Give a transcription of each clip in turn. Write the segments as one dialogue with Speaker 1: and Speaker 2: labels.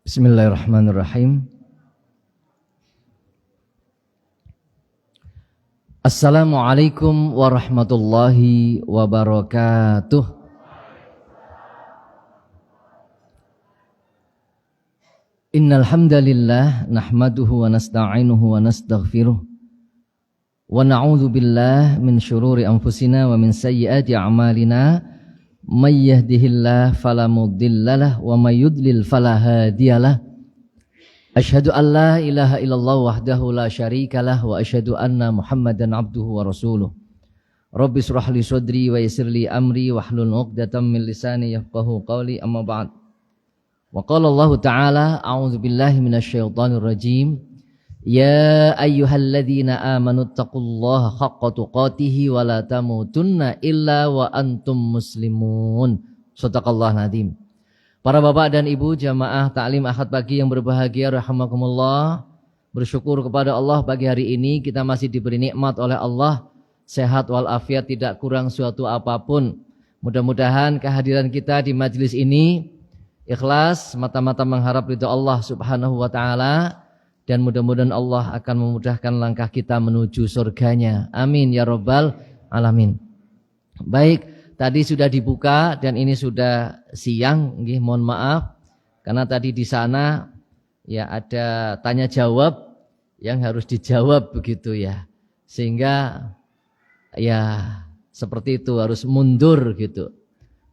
Speaker 1: Bismillahirrahmanirrahim. Assalamualaikum warahmatullahi wabarakatuh. Innal hamdalillah nahmaduhu wa nasta'inuhu wa nastaghfiruh wa na'udzu billahi min syururi anfusina wa min sayyiati a'malina. May yahdihillahu fala mudhillalah wa may yudlil fala hadiyalah. Asyhadu an la ilaha illallah wahdahu la syarikalah wa asyhadu anna Muhammadan abduhu wa rasuluh. Rabbi shrah li sadri wa yassir li amri wahlul 'uqdatam min lisani yafqahu qawli, amma ba'd. Wa qala Allah ta'ala a'udzu billahi minasyaitonir rajim. Ya ayyuhalladzina amanu taqullaha haqqa tuqatih wa la tamutunna illa wa antum muslimun. Shadaqallahu nadzim. Para bapak dan ibu jamaah taklim Ahad pagi yang berbahagia rahimakumullah, bersyukur kepada Allah pagi hari ini kita masih diberi nikmat oleh Allah, sehat walafiat, tidak kurang suatu apapun. Mudah-mudahan kehadiran kita di majelis ini ikhlas mata-mata mengharap ridha Allah Subhanahu wa taala, dan mudah-mudahan Allah akan memudahkan langkah kita menuju surganya. Amin ya rabbal alamin. Baik, tadi sudah dibuka dan ini sudah siang. Mohon maaf karena tadi di sana ya ada tanya jawab yang harus dijawab begitu ya. Sehingga ya seperti itu harus mundur gitu.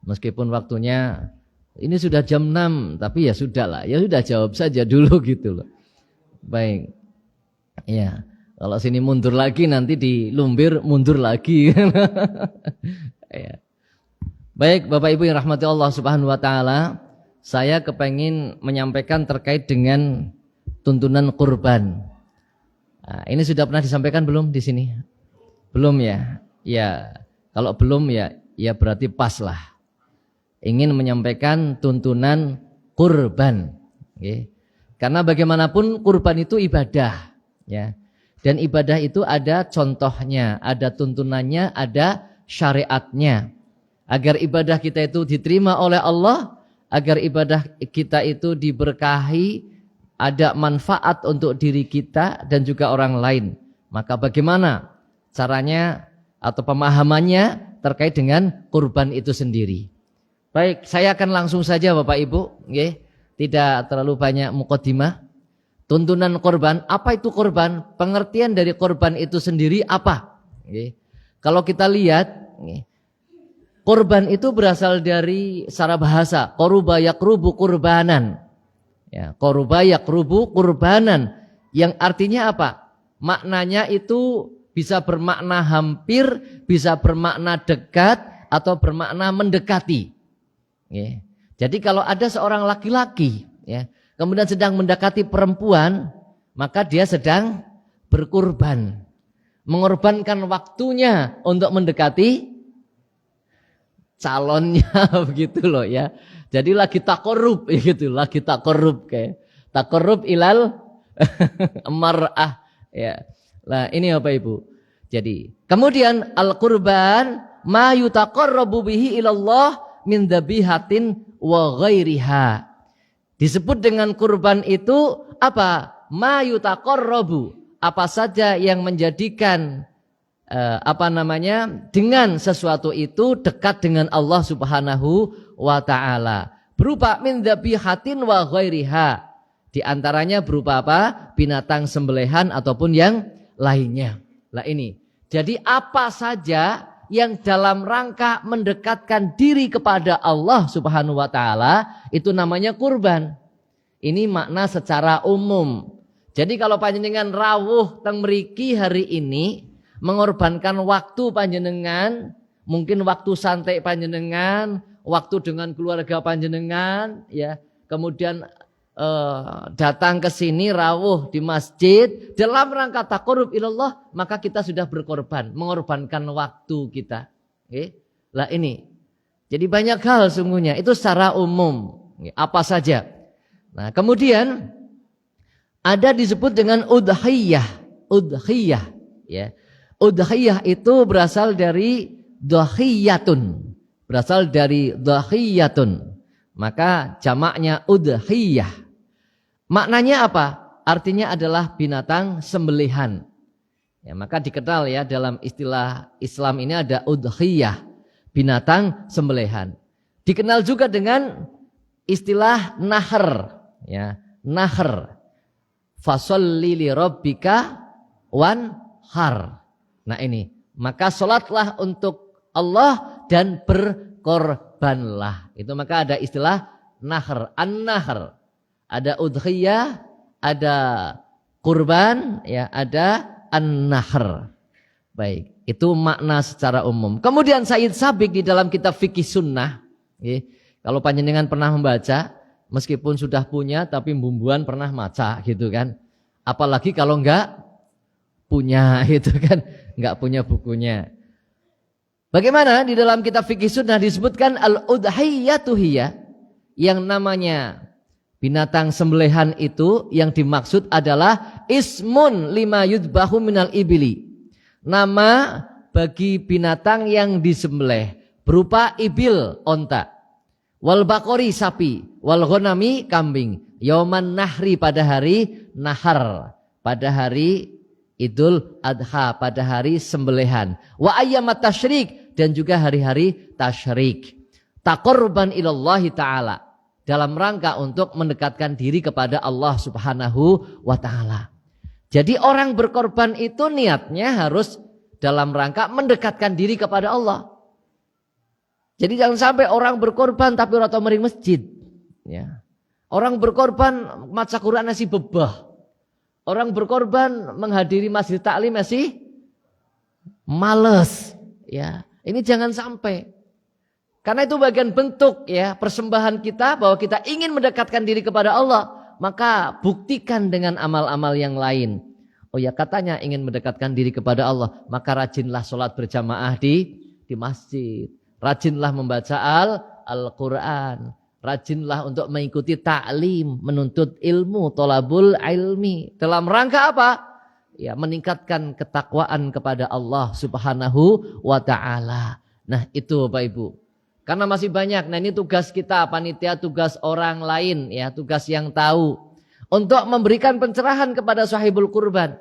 Speaker 1: Meskipun waktunya ini sudah jam 6, tapi ya sudahlah. Ya sudah jawab saja dulu gitu loh. Baik, ya kalau sini mundur lagi nanti di Lumbir mundur lagi. Ya. Baik Bapak Ibu yang rahmati Allah Subhanahu wa taala, saya kepengin menyampaikan terkait dengan tuntunan kurban. Nah, ini sudah pernah disampaikan belum di sini? Belum ya? Ya, kalau belum ya berarti pas lah. Ingin menyampaikan tuntunan kurban. Okay. Karena bagaimanapun kurban itu ibadah, ya. Dan ibadah itu ada contohnya, ada tuntunannya, ada syariatnya. Agar ibadah kita itu diterima oleh Allah, agar ibadah kita itu diberkahi, ada manfaat untuk diri kita dan juga orang lain. Maka bagaimana caranya atau pemahamannya terkait dengan kurban itu sendiri? Baik, saya akan langsung saja Bapak Ibu, nggih. Tidak terlalu banyak muqaddimah. Tuntunan korban, apa itu korban? Pengertian dari korban itu sendiri apa? Kalau kita lihat, korban itu berasal dari secara bahasa qaruba yaqrubu qurbanan. Ya, qaruba yaqrubu qurbanan, yang artinya apa? Maknanya itu bisa bermakna hampir, bisa bermakna dekat, atau bermakna mendekati. Jadi kalau ada seorang laki-laki ya, kemudian sedang mendekati perempuan, maka dia sedang berkurban, mengorbankan waktunya untuk mendekati calonnya begitu loh ya. Jadi lagi takorub gitu, lagi takorub kayak takorub ilal mar'ah ya. Lah ini apa Ibu? Jadi kemudian al-qurban ma yutaqarrabu bihi ilallah min dhabihatin wa ghairiha. Disebut dengan kurban itu apa? Ma yutaqarrabu, apa saja yang menjadikan dengan sesuatu itu dekat dengan Allah Subhanahu wa taala. Berupa min dhabihatin wa ghairiha. Di antaranya berupa apa? Binatang sembelihan ataupun yang lainnya. Lah ini. Jadi apa saja yang dalam rangka mendekatkan diri kepada Allah Subhanahu wa taala itu namanya kurban. Ini makna secara umum. Jadi kalau panjenengan rawuh teng mriki hari ini mengorbankan waktu panjenengan, mungkin waktu santai panjenengan, waktu dengan keluarga panjenengan ya, kemudian datang ke sini rawuh di masjid dalam rangka taqarrub ilallah, maka kita sudah berkorban, mengorbankan waktu kita. Lah ini. Jadi banyak hal sungguhnya, itu secara umum. Apa saja. Nah, kemudian ada disebut dengan udhiyah. Udhiyah ya. Udhiyah itu berasal dari dhahiyatun. Berasal dari dhahiyatun. Maka jamaknya udhiyah. Maknanya apa? Artinya adalah binatang sembelihan. Ya, maka dikenal ya dalam istilah Islam ini ada udhiyah, binatang sembelihan. Dikenal juga dengan istilah nahr, ya, nahr. Fasholli li rabbika wanhar. Nah ini, maka sholatlah untuk Allah dan berkorbanlah. Itu maka ada istilah nahr, an-nahr. Ada udhiyah, ada kurban, ya, ada an-nahr. Baik, itu makna secara umum. Kemudian Sayyid Sabiq di dalam kitab Fikih Sunnah, ya, kalau panjenengan pernah membaca, meskipun sudah punya tapi bumbuan pernah maca gitu kan. Apalagi kalau enggak punya gitu kan, enggak punya bukunya. Bagaimana di dalam kitab Fikih Sunnah disebutkan al-udhiyatu hiya, yang namanya binatang sembelihan itu yang dimaksud adalah ismun lima yudbahu minal ibili. Nama bagi binatang yang disembelih berupa ibil, onta, wal bakori, sapi, wal ghanami, kambing, yauman nahri, pada hari nahar, pada hari Idul Adha, pada hari sembelihan, wa ayyamat tasyrik, dan juga hari-hari tasyrik, taqarruban ilallahi ta'ala, dalam rangka untuk mendekatkan diri kepada Allah Subhanahu wa ta'ala. Jadi orang berkorban itu niatnya harus dalam rangka mendekatkan diri kepada Allah. Jadi jangan sampai orang berkorban tapi ora tau mering masjid, ya. Orang berkorban maca Quran masih bebah. Orang berkorban menghadiri masjid taklim masih males, ya. Ini jangan sampai. Karena itu bagian bentuk, ya, persembahan kita bahwa kita ingin mendekatkan diri kepada Allah. Maka buktikan dengan amal-amal yang lain. Oh ya, katanya ingin mendekatkan diri kepada Allah, maka rajinlah sholat berjamaah di masjid. Rajinlah membaca Al-Quran. Rajinlah untuk mengikuti ta'lim, menuntut ilmu, tolabul ilmi. Dalam rangka apa? Ya, meningkatkan ketakwaan kepada Allah Subhanahu wa ta'ala. Nah itu Bapak Ibu. Karena masih banyak, nah ini tugas kita, panitia, tugas orang lain, ya, tugas yang tahu. Untuk memberikan pencerahan kepada sahibul kurban.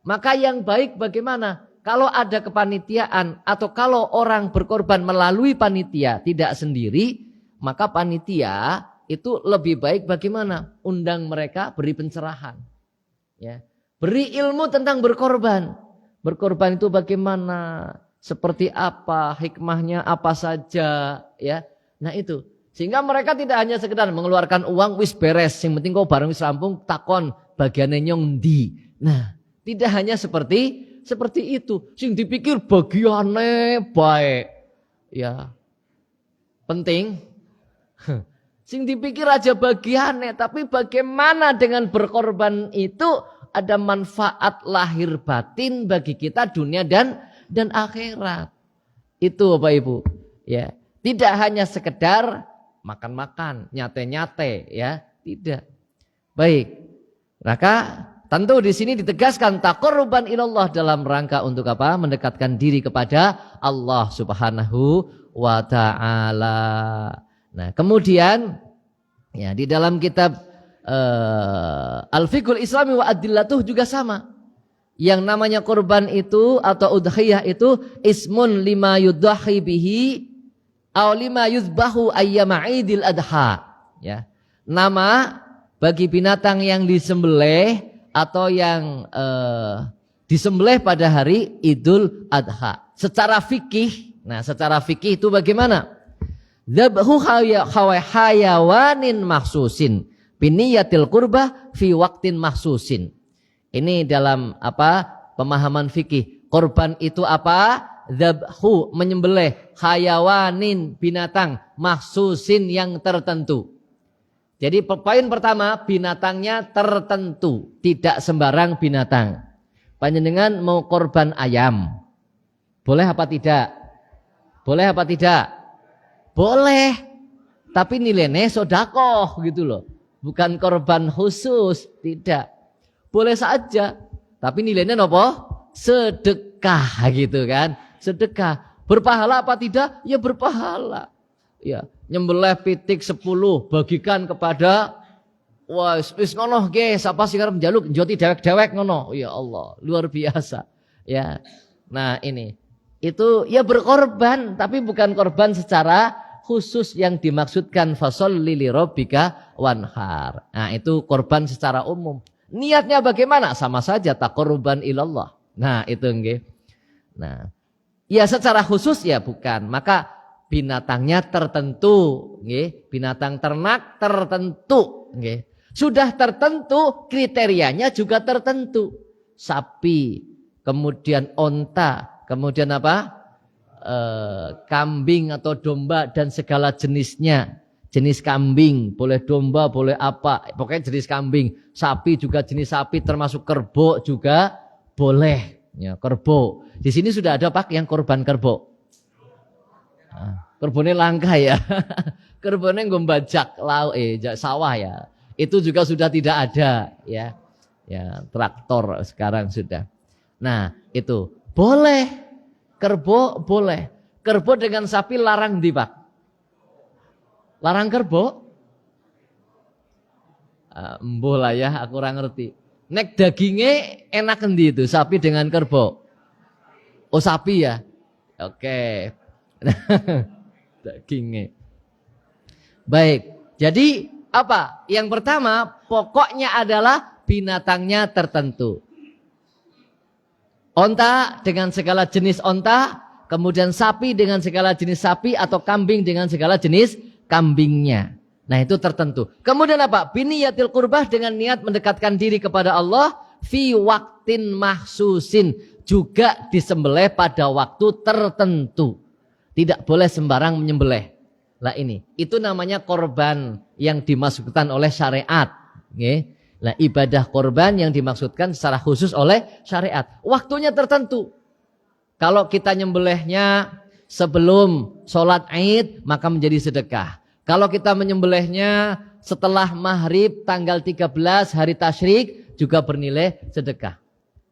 Speaker 1: Maka yang baik bagaimana? Kalau ada kepanitiaan atau kalau orang berkorban melalui panitia, tidak sendiri, maka panitia itu lebih baik bagaimana? Undang mereka, beri pencerahan. Ya. Beri ilmu tentang berkorban. Berkorban itu bagaimana? Seperti apa, hikmahnya apa saja, ya. Nah itu, sehingga mereka tidak hanya sekedar mengeluarkan uang wis beres, yang penting kau bareng wis rampung takon bagiannya nyong ndi. Nah, tidak hanya seperti itu, sing dipikir bagiannya baik, ya. Penting. Sing dipikir aja bagiannya, tapi bagaimana dengan berkorban itu ada manfaat lahir batin bagi kita dunia dan akhirat. Itu Bapak Ibu, ya. Tidak hanya sekedar makan-makan, nyate-nyate, ya, tidak. Baik. Maka tentu di sini ditegaskan taqarruban ilallah dalam rangka untuk apa? Mendekatkan diri kepada Allah Subhanahu wa ta'ala. Nah, kemudian ya di dalam kitab Al-Fiqhul Islami wa Adillatuh juga sama. Yang namanya kurban itu atau udhiyah itu ismun lima yudhahi bihi aw lima yuzbahu ayyama idil adha, ya. Nama bagi binatang yang disembelih atau yang disembelih pada hari Idul Adha. Secara fikih, nah secara fikih itu bagaimana? Dzabhu hayawanin mahsusin biniyatil qurbah fi waqtin mahsusin. Ini dalam apa? Pemahaman fikih. Korban itu apa? Dzabhu, menyembelih, hayawanin, binatang, mahsusin yang tertentu. Jadi poin pertama, binatangnya tertentu, tidak sembarang binatang. Panjenengan mau korban ayam, boleh apa tidak? Boleh apa tidak? Boleh, tapi nilainya sodakoh gitu loh, bukan korban khusus, tidak. Boleh saja, tapi nilainya apa? Sedekah gitu kan, sedekah. Berpahala apa tidak? Ya berpahala. Ya, nyembelih pitik 10 bagikan kepada Wah, wis ngono nggih, sapa sing arep njaluk njoti dewek-dewek ngono. Ya Allah, luar biasa. Ya. Nah, ini. Itu ya berkorban, tapi bukan korban secara khusus yang dimaksudkan fasholli li rabbika wanhar. Nah, itu korban secara umum. Niatnya bagaimana? Sama saja taqarruban ilallah. Nah, itu nggih. Nah, ya secara khusus ya bukan. Maka binatangnya tertentu, nggih. Binatang ternak tertentu, nggih. Sudah tertentu, kriterianya juga tertentu. Sapi, kemudian onta, kemudian apa? Kambing atau domba dan segala jenisnya. Jenis kambing, boleh domba, boleh apa. Pokoknya jenis kambing. Sapi juga jenis sapi, termasuk kerbau juga boleh. Ya, kerbau. Di sini sudah ada Pak yang korban kerbau. Kerbaunya langka ya. Kerbaunya ngombajak sawah ya. Itu juga sudah tidak ada ya. Ya, traktor sekarang sudah. Nah, itu boleh. Kerbau boleh. Kerbau dengan sapi larang di Pak. Larang kerbau? Mboh lah ya, aku kurang ngerti. Nek dagingnya enak endi itu sapi dengan kerbau? Oh, sapi ya. Oke. Dagingnya. Baik. Jadi apa? Yang pertama, pokoknya adalah binatangnya tertentu. Onta dengan segala jenis onta, kemudian sapi dengan segala jenis sapi atau kambing dengan segala jenis kambingnya. Nah, itu tertentu. Kemudian apa? Biniyatil qurbah, dengan niat mendekatkan diri kepada Allah fi waktin mahsusin, juga disembelih pada waktu tertentu. Tidak boleh sembarang menyembelih. Lah ini, itu namanya korban yang dimaksudkan oleh syariat. Okay. Nah, ibadah korban yang dimaksudkan secara khusus oleh syariat. Waktunya tertentu. Kalau kita nyembelihnya sebelum sholat Id, maka menjadi sedekah. Kalau kita menyembelihnya setelah maghrib tanggal 13 hari tasyrik, juga bernilai sedekah.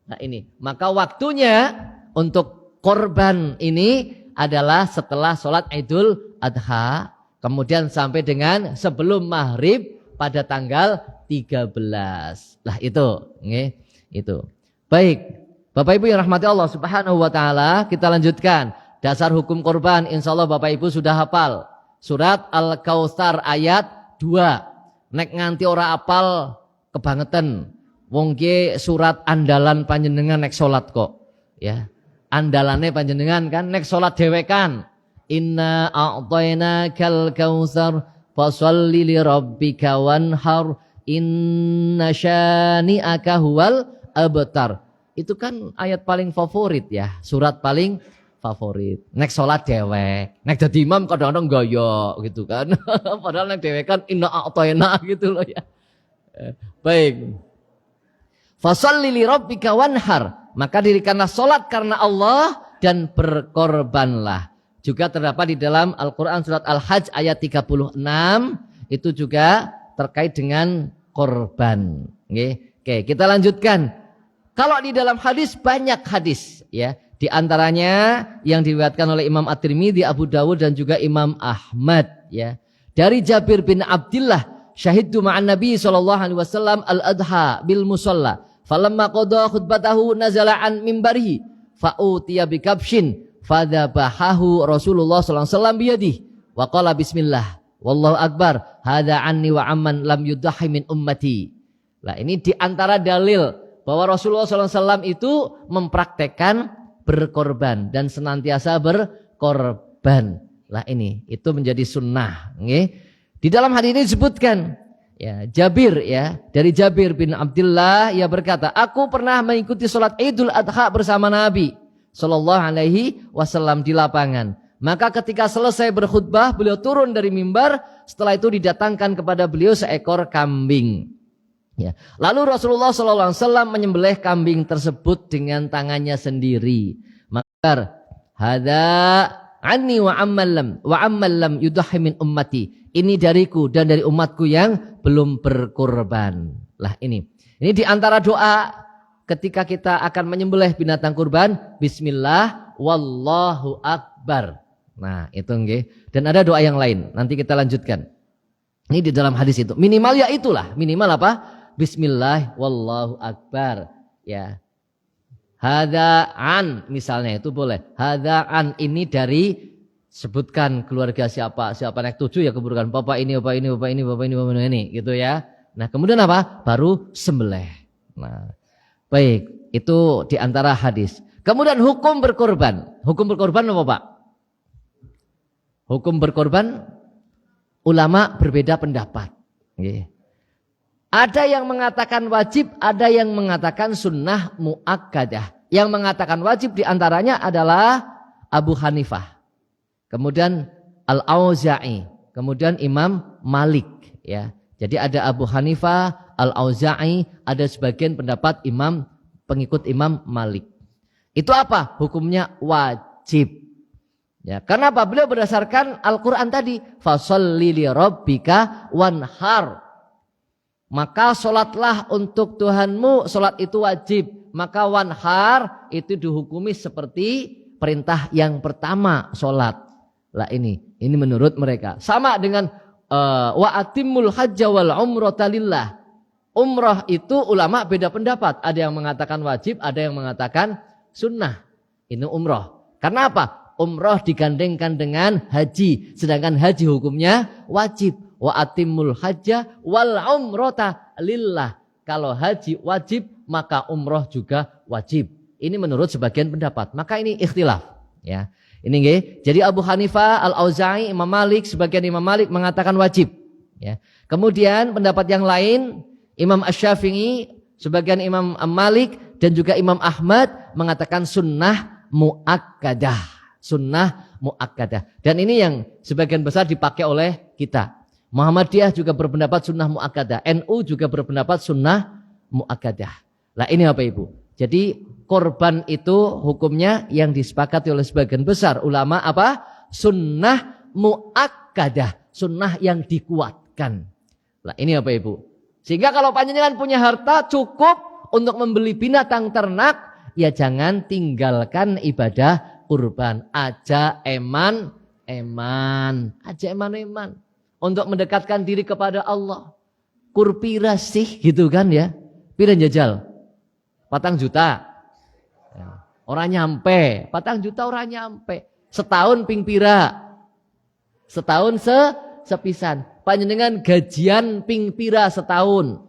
Speaker 1: Nah ini, maka waktunya untuk korban ini adalah setelah sholat Idul Adha, kemudian sampai dengan sebelum maghrib pada tanggal 13. Lah itu, itu. Baik, Bapak Ibu yang rahmati Allah Subhanahu wa taala, kita lanjutkan. Dasar hukum korban, insya Allah Bapak Ibu sudah hafal. Surat Al-Kautsar ayat 2. Nek nganti ora apal kebangetan. Wong ki surat andalan panjenengan nek salat kok. Ya. Andalane panjenengan kan nek salat dhewekan. Inna a'tainakal kautsar fasholli li rabbika wanhar inna syani'aka huwal abtar. Itu kan ayat paling favorit ya, surat paling favorit. Nek salat dewek, nek dadi imam kadang-kadang gaya gitu kan. Padahal nek dewek kan inna a'taina gitu loh ya. Baik. Fasholli li rabbika wanhar, maka dirikanlah salat karena Allah dan berkorbanlah. Juga terdapat di dalam Al-Qur'an surat Al-Hajj ayat 36, itu juga terkait dengan korban. Oke, kita lanjutkan. Kalau di dalam hadis banyak hadis ya. Di antaranya yang diriwayatkan oleh Imam At-Tirmidzi, Abu Dawud dan juga Imam Ahmad ya. Dari Jabir bin Abdullah, syahidtu ma'an Nabi sallallahu alaihi wasallam al-adha bil musalla. Falamma qada khutbatahu nazala an mimbarihi fa'utiya bikabshin fadzabahahu Rasulullah sallallahu alaihi wasallam biyadihi wa qala bismillah wallahu akbar hadza anni wa amman lam yudahhi min ummati. Lah ini di antara dalil bahwa Rasulullah sallallahu alaihi wasallam itu mempraktekkan berkorban dan senantiasa berkorban. Lah ini itu menjadi sunnah. Di dalam hadis ini disebutkan ya, Jabir ya, dari Jabir bin Abdullah ia berkata, aku pernah mengikuti sholat Idul Adha bersama Nabi sallallahu alaihi wasallam di lapangan. Maka ketika selesai berkhutbah, beliau turun dari mimbar. Setelah itu didatangkan kepada beliau seekor kambing. Ya. Lalu Rasulullah sallallahu alaihi wasallam menyembelih kambing tersebut dengan tangannya sendiri. Maka hadza anni wa amman lam yudahhi min ummati. Ini dariku dan dari umatku yang belum berkorban. Lah ini di antara doa ketika kita akan menyembelih binatang kurban, bismillah wallahu akbar. Nah, itu nggih. Dan ada doa yang lain, nanti kita lanjutkan. Ini di dalam hadis itu. Minimal ya itulah. Minimal apa? Bismillah wallahu akbar. Ya. Hadza an misalnya itu boleh. Hadza an ini dari sebutkan keluarga siapa naik 7 ya keburukan bapak ini gitu ya. Nah, kemudian apa? Baru sembelih. Nah, baik, itu di antara hadis. Kemudian hukum berkorban. Hukum berkorban apa, Pak? Hukum berkorban ulama berbeda pendapat. Ada yang mengatakan wajib, ada yang mengatakan sunnah muakkadah. Yang mengatakan wajib diantaranya adalah Abu Hanifah, kemudian Al-Auza'i, kemudian Imam Malik. Ya, jadi ada Abu Hanifah, Al-Auza'i, ada sebagian pendapat pengikut Imam Malik. Itu apa? Hukumnya wajib. Ya, karena apa? Beliau berdasarkan Al-Quran tadi, fasholli li rabbika wanhar. Maka sholatlah untuk Tuhanmu, sholat itu wajib. Maka wanhar itu dihukumi seperti perintah yang pertama, sholat. Lah ini menurut mereka. Sama dengan wa atimmul hajja wal umrata lillah. Umrah itu ulama beda pendapat. Ada yang mengatakan wajib, ada yang mengatakan sunnah. Ini umrah. Karena apa? Umrah digandengkan dengan haji. Sedangkan haji hukumnya wajib. Wa atimmul hajja wal umrata lillah. Kalau haji wajib, maka umrah juga wajib. Ini menurut sebagian pendapat. Maka ini ikhtilaf. Ya, ini nggih. Jadi Abu Hanifah, Al-Auza'i, Imam Malik, sebagian Imam Malik mengatakan wajib. Ya. Kemudian pendapat yang lain, Imam Asy-Syafi'i, sebagian Imam Malik dan juga Imam Ahmad mengatakan sunnah muakkadah. Sunnah muakkadah. Dan ini yang sebagian besar dipakai oleh kita. Muhammadiyah juga berpendapat sunnah muakkadah. NU juga berpendapat sunnah muakkadah. Lah ini apa Ibu? Jadi korban itu hukumnya yang disepakati oleh sebagian besar ulama apa? Sunnah muakkadah. Sunnah yang dikuatkan. Lah ini apa Ibu? Sehingga kalau panjenengan punya harta cukup untuk membeli binatang ternak, ya jangan tinggalkan ibadah kurban. Aja eman. Aja eman. Untuk mendekatkan diri kepada Allah. Kurpira sih gitu kan ya. Pira jajal 4 juta. Orang nyampe 4 juta orang nyampe. Setahun ping pira. Setahun sepisan. Panjenengan gajian ping pira setahun.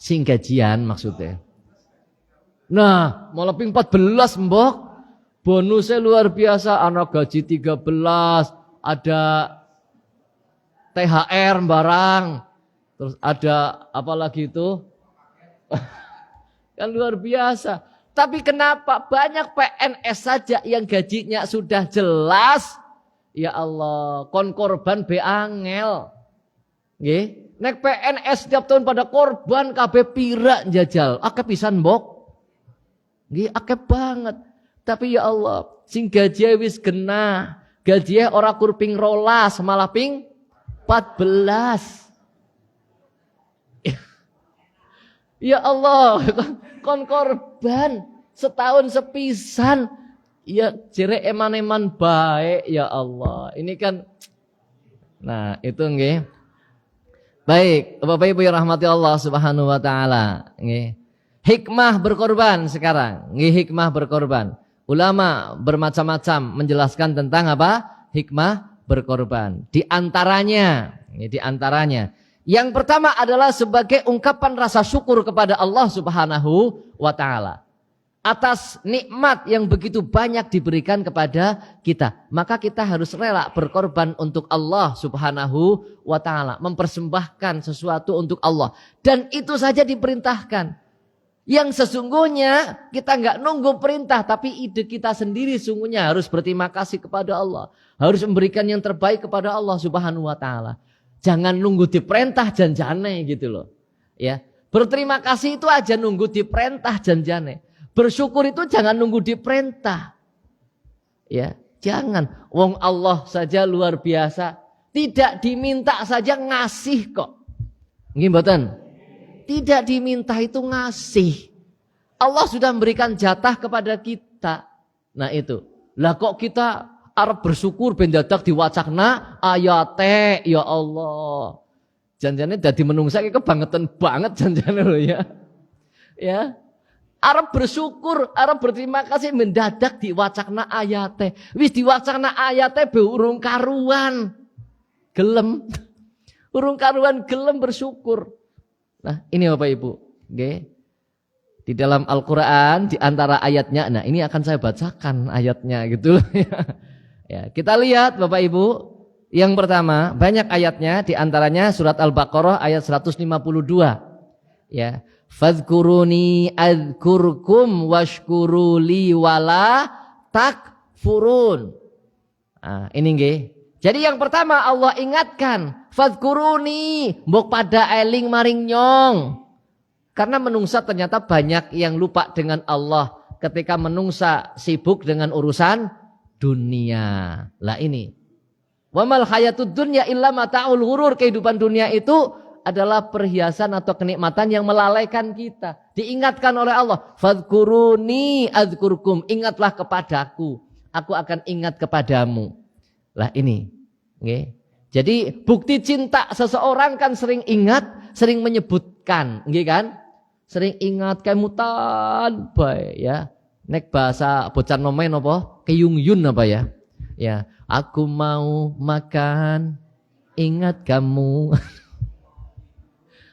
Speaker 1: Sing gajian maksudnya. Nah, malah ping 14 mbok. Bonusnya luar biasa. Anak gaji 13. Ada THR barang, terus ada apa lagi itu? Kan luar biasa. Tapi kenapa banyak PNS saja yang gajinya sudah jelas? Ya Allah, kon korban be angel. Nggih, nek PNS setiap tahun pada korban kabeh pira njajal. Akeh pisan mbok. Nggih, akeh banget. Tapi ya Allah, sing gaji wis genah, gaji ora kurping rolas, malah ping 14. Ya Allah, kon korban setahun sepisan. Ya jere eman-eman baik ya Allah. Ini kan, nah itu nggih. Baik, Bapak Ibu yang rahmati Allah Subhanahu wa taala, nggih. Hikmah berkorban sekarang, nggih, hikmah berkorban. Ulama bermacam-macam menjelaskan tentang apa? Hikmah berkorban. Di antaranya, yang pertama adalah sebagai ungkapan rasa syukur kepada Allah Subhanahu wa taala atas nikmat yang begitu banyak diberikan kepada kita. Maka kita harus rela berkorban untuk Allah Subhanahu wa taala, mempersembahkan sesuatu untuk Allah. Dan itu saja diperintahkan. Yang sesungguhnya kita nggak nunggu perintah, tapi ide kita sendiri sungguhnya harus berterima kasih kepada Allah. Harus memberikan yang terbaik kepada Allah Subhanahu wa taala. Jangan nunggu diperintah janjane gitu loh. Ya, berterima kasih itu aja nunggu diperintah janjane. Bersyukur itu jangan nunggu diperintah. Ya, jangan. Wong Allah saja luar biasa. Tidak diminta saja ngasih kok. Nggih mboten? Tidak diminta itu ngasih. Allah sudah memberikan jatah kepada kita. Nah itu. Lah kok kita arep bersyukur ben dadak diwacakna ayate ya Allah. Janjane dadi menungsa iki kebangetan banget janjane lho ya. Ya. Arep bersyukur, arep berterima kasih mendadak diwacakna ayate. Wis diwacakna ayate be urung karuan. Gelem. Urung karuan gelem bersyukur. Nah, ini Bapak Ibu, nggih. Di dalam Al-Qur'an di antara ayatnya, nah ini akan saya bacakan ayatnya gitu loh ya. Ya, kita lihat Bapak Ibu, yang pertama, banyak ayatnya di antaranya surat Al-Baqarah ayat 152. Ya. Fadhkuruni adzkurkum washkuruli wala takfurun. Nah, ini nggih. Jadi yang pertama Allah ingatkan, fadhkuruni, mbok pada eling maring nyong. Karena menungsa ternyata banyak yang lupa dengan Allah ketika menungsa sibuk dengan urusan dunia. Lah ini. Wa mal hayatud dunya illa mata'ul ghurur. Kehidupan dunia itu adalah perhiasan atau kenikmatan yang melalaikan kita. Diingatkan oleh Allah, fadhkuruni adzkurkum, ingatlah kepadaku, aku akan ingat kepadamu. Lah ini, okay. Jadi bukti cinta seseorang kan sering ingat, sering menyebutkan, okay, kan? Sering ingat kemutan, baik ya. Nek bahasa bocah nomen apa? Keyungyun apa ya? Ya, aku mau makan, ingat kamu.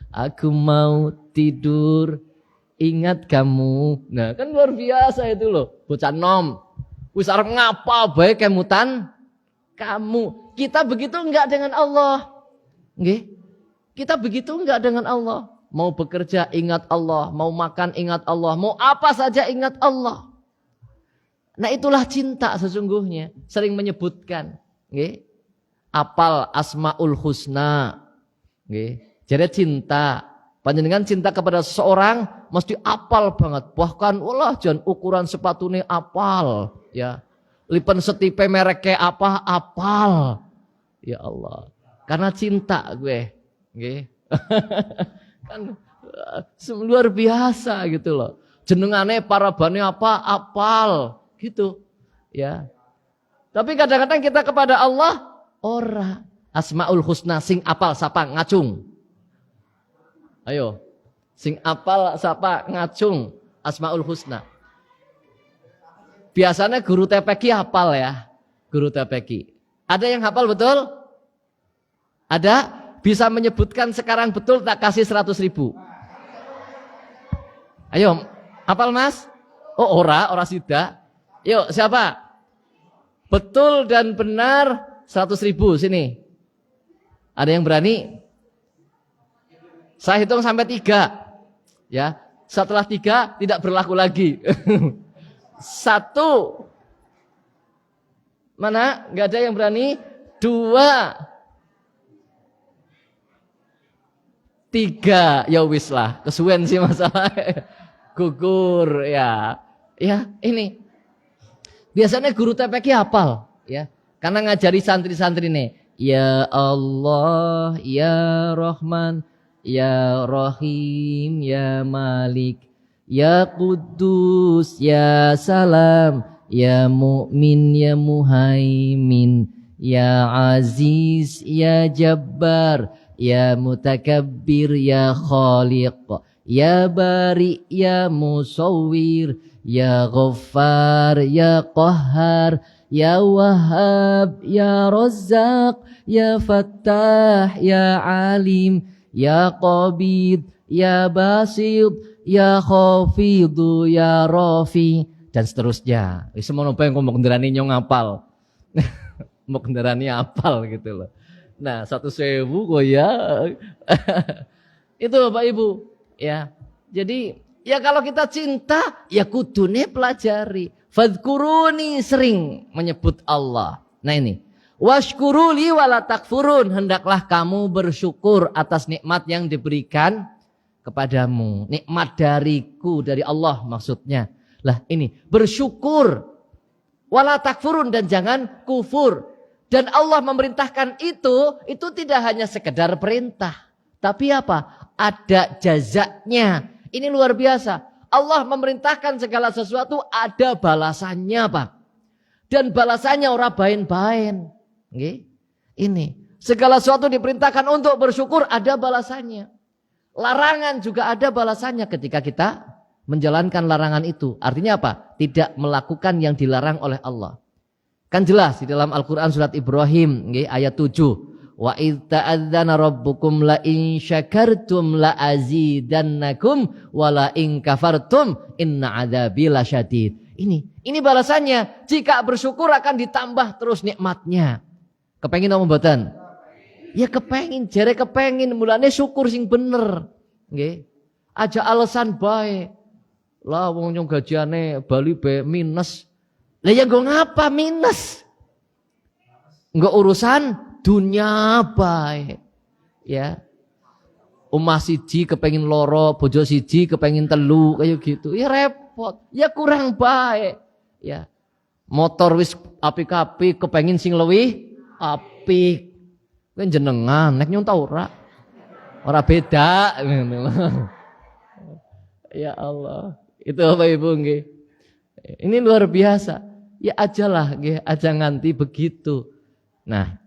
Speaker 1: Aku mau tidur, ingat kamu. Nah, kan luar biasa itu loh, bocah nom. Wis arep ngapa bae kemutan kamu. Kita begitu enggak dengan Allah. Nggih. Kita begitu enggak dengan Allah. Mau bekerja ingat Allah, mau makan ingat Allah, mau apa saja ingat Allah. Nah, itulah cinta sesungguhnya, sering menyebutkan, nggih. Apal Asmaul Husna. Nggih. Jadi cinta, panjenengan cinta kepada seseorang mesti apal banget. Bahkan walah jan ukuran sepatune apal, ya. Lipen setipe mereknya apa apal. Ya Allah. Karena cinta gue, nggih. Kan luar biasa gitu loh. Jenengane parabane apa apal gitu, ya. Tapi kadang-kadang kita kepada Allah ora. Asmaul Husna sing apal sapa ngacung. Ayo, sing apal sapa ngacung Asmaul Husna. Biasanya guru TPQ hafal ya, guru TPQ. Ada yang hafal betul? Ada? Bisa menyebutkan sekarang betul tak kasih 100.000? Ayo, hafal mas? Oh ora sida. Yuk siapa? Betul dan benar 100.000 sini. Ada yang berani? Saya hitung sampai 3, ya. Setelah 3 tidak berlaku lagi. 1, mana? Gak ada yang berani. 2, 3, ya wis lah. Kesuwen sih masalah. Gugur, ya. Ya ini. Biasanya guru TPQ hafal, ya. Karena ngajari santri-santri nih. Ya Allah, ya Rahman, ya Rahim, ya Malik, ya Quddus, ya Salam, ya Mu'min, ya Muhaimin, ya Aziz, ya Jabbar, ya Mutakabbir, ya Khaliq, ya Bari, ya Musawwir, ya Ghaffar, ya Qahhar, ya Wahhab, ya Razzaq, ya Fattah, ya Alim, ya Qabid, ya Basid, ya Khafidu, ya Rafi, dan seterusnya. Semono bae ngomong kendarane nyong apal. Mau kendarane apal gitu loh. Nah, 1.000 kok ya. Itu Bapak Ibu, ya. Jadi, ya kalau kita cinta, ya kudune pelajari. Fadhkuruni, sering menyebut Allah. Nah ini. Washkuruli wala takfurun, hendaklah kamu bersyukur atas nikmat yang diberikan kepadamu. Nikmat dariku, dari Allah maksudnya. Lah ini, bersyukur wala takfurun, dan jangan kufur. Dan Allah memerintahkan itu tidak hanya sekedar perintah, tapi apa? Ada jazaknya. Ini luar biasa. Allah memerintahkan segala sesuatu ada balasannya, Pak. Dan balasannya ora bain-bain. Nggih. Ini segala sesuatu diperintahkan untuk bersyukur, ada balasannya. Larangan juga ada balasannya ketika kita menjalankan larangan itu. Artinya apa? Tidak melakukan yang dilarang oleh Allah. Kan jelas di dalam Al-Quran surat Ibrahim ayat 7. Wa idz ta'adzana rabbukum la in syakartum la azidannakum wa la in kafartum inna adzabi lasyadid. Ini balasannya. Jika bersyukur akan ditambah terus nikmatnya. Kepengin apa mboten? Ya kepengin, jare kepengin, mulane syukur sing bener. Nggih. Aja alasan bae. Lah wong nyong gajiane Bali be minus. Lah ya nggo ngapa minus? Nggo urusan dunia bae. Ya. Omah siji kepengin loro, bojo siji kepengin telu, kayak gitu. Ya repot. Ya kurang bae. Ya. Motor wis apik-apik kepengin sing luwih apik. Kan jenengan nek nyong tau ora? Ora beda. Ya Allah. Itu Bapak Ibu nggih. Ini luar biasa. Ya ajalah nggih, aja nganti begitu. Nah,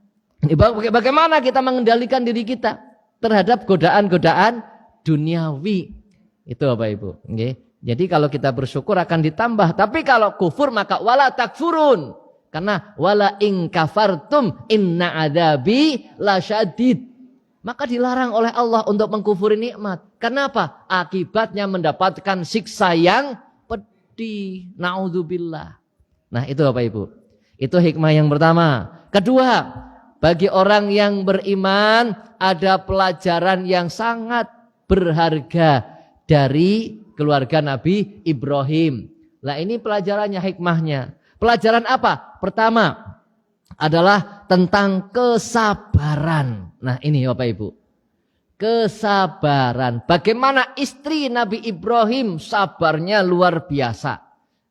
Speaker 1: bagaimana kita mengendalikan diri kita terhadap godaan-godaan duniawi? Itu Bapak Ibu nggih. Jadi kalau kita bersyukur akan ditambah, tapi kalau kufur maka wala takfurun. Karena wala in kafartum inna adzabi lasyadid. Maka dilarang oleh Allah untuk mengkufuri nikmat. Kenapa? Akibatnya mendapatkan siksa yang pedih. Naudzubillah. Nah, itu Bapak Ibu. Itu hikmah yang pertama. Kedua, bagi orang yang beriman ada pelajaran yang sangat berharga dari keluarga Nabi Ibrahim. Nah, ini pelajarannya, hikmahnya. Pelajaran apa? Pertama adalah tentang kesabaran. Nah ini Bapak Ibu. Kesabaran. Bagaimana istri Nabi Ibrahim sabarnya luar biasa.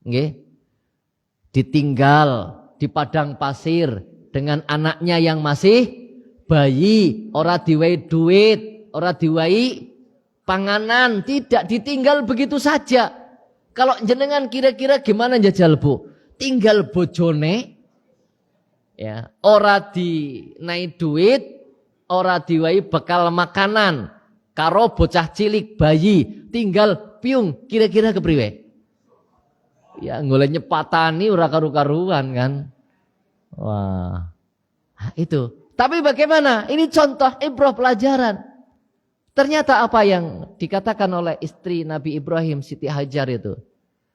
Speaker 1: Nggih. Ditinggal di padang pasir dengan anaknya yang masih bayi. Ora diwai duit. Ora diwai panganan. Tidak ditinggal begitu saja. Kalau jenengan kira-kira gimana jajal Bu? Tinggal bojone, ya, ora dinai duit, ora diwai bekal makanan, karo bocah cilik bayi, tinggal piung, kira-kira kepriwe? Ya golek nyepatani ora karu-karuan kan. Wah. Nah, itu. Tapi bagaimana? Ini contoh ibrah pelajaran. Ternyata apa yang dikatakan oleh istri Nabi Ibrahim, Siti Hajar itu.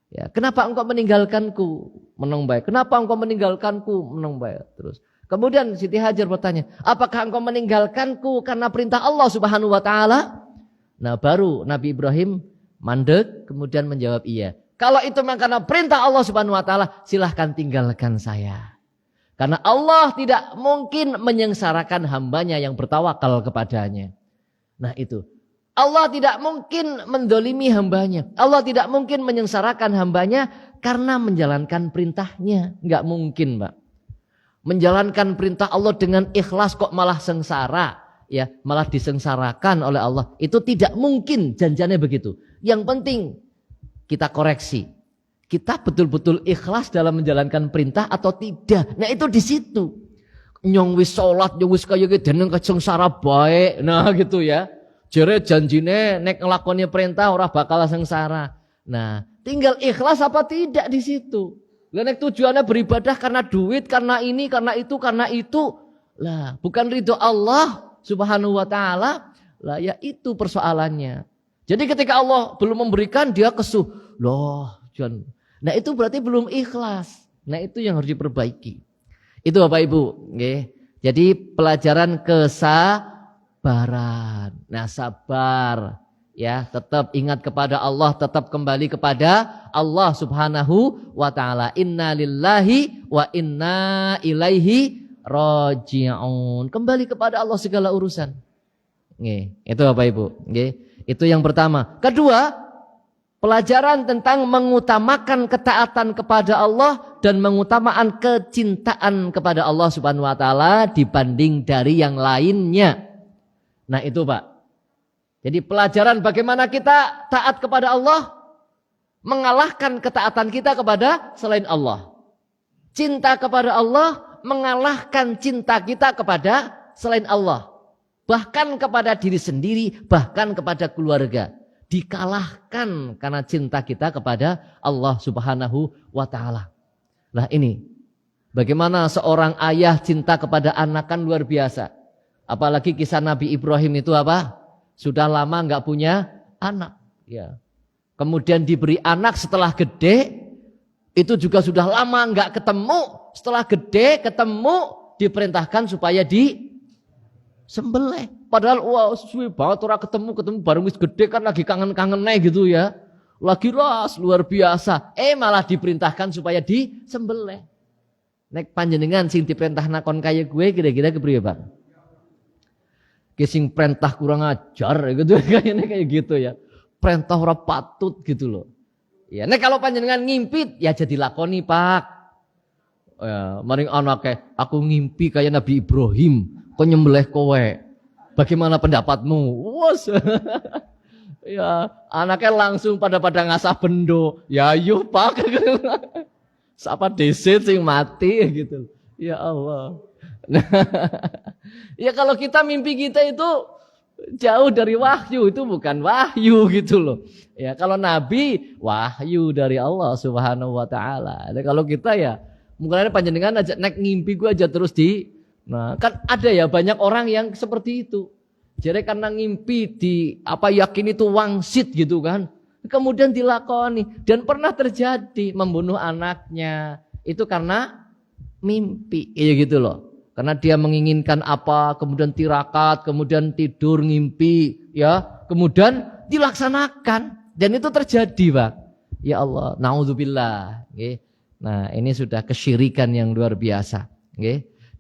Speaker 1: Ya, kenapa engkau meninggalkanku? Menang baik. Kenapa engkau meninggalkanku? Menang baik. Terus. Kemudian Siti Hajar bertanya, apakah engkau meninggalkanku karena perintah Allah Subhanahu wa taala? Nah, baru Nabi Ibrahim mandek kemudian menjawab iya. Kalau itu memang karena perintah Allah Subhanahu wa taala, silahkan tinggalkan saya. Karena Allah tidak mungkin menyengsarakan hambanya yang bertawakal kepadanya. Nah, itu. Allah tidak mungkin mendolimi hambanya. Allah tidak mungkin menyengsarakan hambanya karena menjalankan perintahnya. Enggak mungkin, Pak. Menjalankan perintah Allah dengan ikhlas kok malah sengsara. Ya, malah disengsarakan oleh Allah. Itu tidak mungkin, janjiannya begitu. Yang penting kita koreksi. Kita betul-betul ikhlas dalam menjalankan perintah atau tidak. Nah, itu di situ. Nyong wis salat, nyong wis kaya deneng kesengsara baik. Nah, gitu ya. Jere janjine nek nglakoni perintah ora bakal sengsara. Nah, tinggal ikhlas apa tidak di situ. Lah nek tujuannya beribadah karena duit, karena ini, karena itu. Lah, bukan ridho Allah Subhanahu wa taala. Lah ya itu persoalannya. Jadi ketika Allah belum memberikan dia kesuh. Loh, John. Nah, itu berarti belum ikhlas. Nah, itu yang harus diperbaiki. Itu Bapak Ibu, nggih. Jadi pelajaran kesabaran. Nah, sabar ya, tetap ingat kepada Allah, tetap kembali kepada Allah Subhanahu wa taala. Inna lillahi wa inna ilaihi raji'un. Kembali kepada Allah segala urusan. Nggih, itu Bapak Ibu, nggih. Itu yang pertama. Kedua, pelajaran tentang mengutamakan ketaatan kepada Allah dan mengutamakan kecintaan kepada Allah Subhanahu wa taala dibanding dari yang lainnya. Nah, itu Pak. Jadi pelajaran bagaimana kita taat kepada Allah mengalahkan ketaatan kita kepada selain Allah. Cinta kepada Allah mengalahkan cinta kita kepada selain Allah. Bahkan kepada diri sendiri, bahkan kepada keluarga. Dikalahkan karena cinta kita kepada Allah Subhanahu wa ta'ala. Nah ini, bagaimana seorang ayah cinta kepada anak kan luar biasa. Apalagi kisah Nabi Ibrahim itu apa? Sudah lama nggak punya anak. Ya. Kemudian diberi anak setelah gede, itu juga sudah lama nggak ketemu. Setelah gede ketemu, diperintahkan supaya disembelih. Padahal wah suwe banget orang ketemu bareng wis gede kan lagi kangen-kangennya gitu ya. Lagi ras luar biasa. Malah diperintahkan supaya disembelih. Nek panjenengan sing diperintah nakon kaya gue kira-kira kepriye, Pak? Sing perintah kurang ajar gitu kayaknya kayak gitu ya. Perintah ora patut gitu loh. Ya, nek kalau panjenengan ngimpit ya jadi lakoni, Pak. Ya, maring anake, aku ngimpi kayak Nabi Ibrahim, kok nyembelih kowe. Bagaimana pendapatmu? Wos. Ya, anaknya langsung pada ngasah bendo. Ya yuk, Pak. Siapa desit sing mati gitu. Ya Allah. Ya kalau kita mimpi kita itu jauh dari wahyu, itu bukan wahyu gitu loh. Ya kalau Nabi wahyu dari Allah Subhanahu wa ta'ala. Dan kalau kita ya mungkin panjenengan aja naik ngimpi gue aja terus nah kan ada ya banyak orang yang seperti itu. Jadi karena ngimpi yakin itu wangsit gitu kan. Kemudian dilakoni dan pernah terjadi membunuh anaknya itu karena mimpi gitu loh. Karena dia menginginkan apa, kemudian tirakat, kemudian tidur, ngimpi, ya, kemudian dilaksanakan dan itu terjadi, Pak. Ya Allah, naudzubillah. Nah, ini sudah kesyirikan yang luar biasa.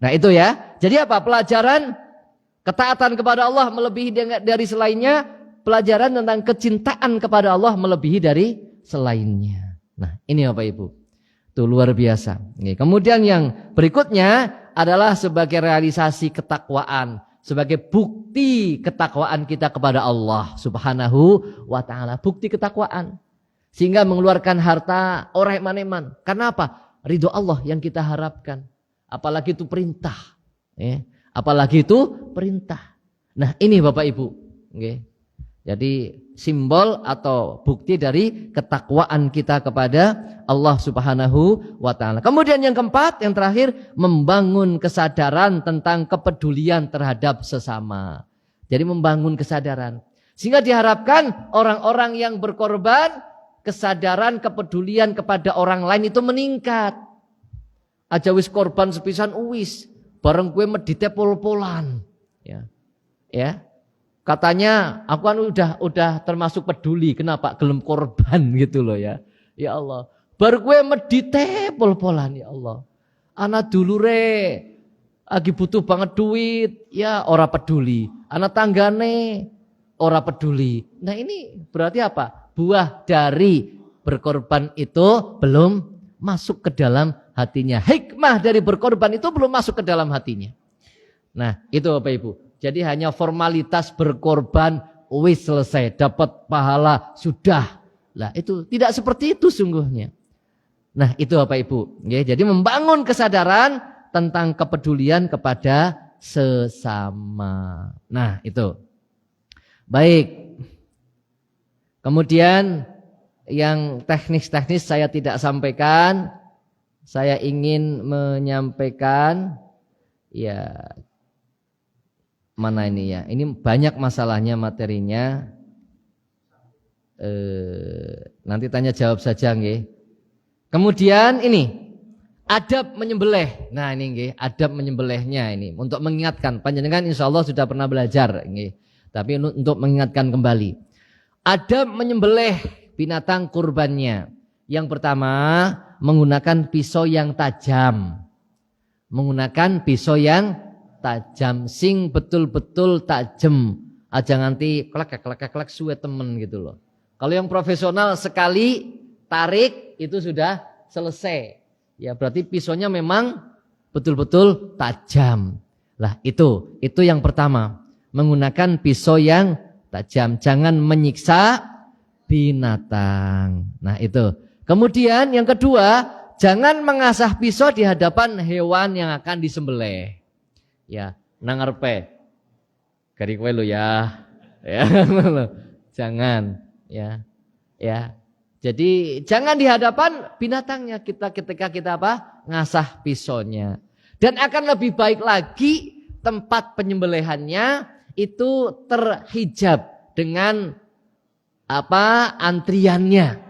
Speaker 1: Nah, itu ya. Jadi apa? Pelajaran ketaatan kepada Allah melebihi dari selainnya, pelajaran tentang kecintaan kepada Allah melebihi dari selainnya. Nah, ini Bapak Ibu. Itu luar biasa. Kemudian yang berikutnya adalah sebagai realisasi ketakwaan, sebagai bukti ketakwaan kita kepada Allah Subhanahu wa ta'ala, bukti ketakwaan sehingga mengeluarkan harta orang maneman. Karena apa? Ridho Allah yang kita harapkan, apalagi itu perintah, apalagi itu perintah. Nah ini Bapak Ibu, jadi simbol atau bukti dari ketakwaan kita kepada Allah Subhanahu wa ta'ala. Kemudian yang keempat, yang terakhir, membangun kesadaran tentang kepedulian terhadap sesama. Jadi membangun kesadaran. Sehingga diharapkan orang-orang yang berkorban, kesadaran kepedulian kepada orang lain itu meningkat. Aja wis korban sepisan uwis, bareng gue medite pol-polan. Ya. Katanya aku kan udah termasuk peduli, kenapa gelem korban gitu loh ya. Ya Allah, baru gue medite pol-polan ya Allah. Anak dulure lagi butuh banget duit, ya ora peduli. Anak tanggane ora peduli. Nah ini berarti apa? Buah dari berkorban itu belum masuk ke dalam hatinya. Hikmah dari berkorban itu belum masuk ke dalam hatinya. Nah itu Bapak Ibu. Jadi hanya formalitas berkorban, wis selesai, dapat pahala, sudah. Lah itu tidak seperti itu sungguhnya. Nah itu Bapak Ibu. Jadi membangun kesadaran tentang kepedulian kepada sesama. Nah itu. Baik. Kemudian yang teknis-teknis saya tidak sampaikan. Saya ingin menyampaikan ya. Mana ini ya? Ini banyak masalahnya materinya. Nanti tanya jawab saja nggih. Kemudian ini adab menyembelih. Nah ini nggih, adab menyembelihnya ini untuk mengingatkan. Panjenengan insyaallah sudah pernah belajar nggih. Tapi untuk mengingatkan kembali. Adab menyembelih binatang kurbannya. Yang pertama, menggunakan pisau yang tajam. Menggunakan pisau yang tajam, sing betul-betul tajam, aja nganti klek suwe temen gitu loh. Kalau yang profesional sekali tarik itu sudah selesai. Ya berarti pisaunya memang betul-betul tajam. Lah itu yang pertama, menggunakan pisau yang tajam, jangan menyiksa binatang. Nah itu. Kemudian yang kedua, Jangan mengasah pisau di hadapan hewan yang akan disembelih. Ya, nang ngarepe. Gari kowe lho ya. Ya, jangan ya. Ya. Jadi jangan di hadapan binatangnya ketika kita apa? Ngasah pisaunya. Dan akan lebih baik lagi tempat penyembelihannya itu terhijab dengan apa? Antriannya.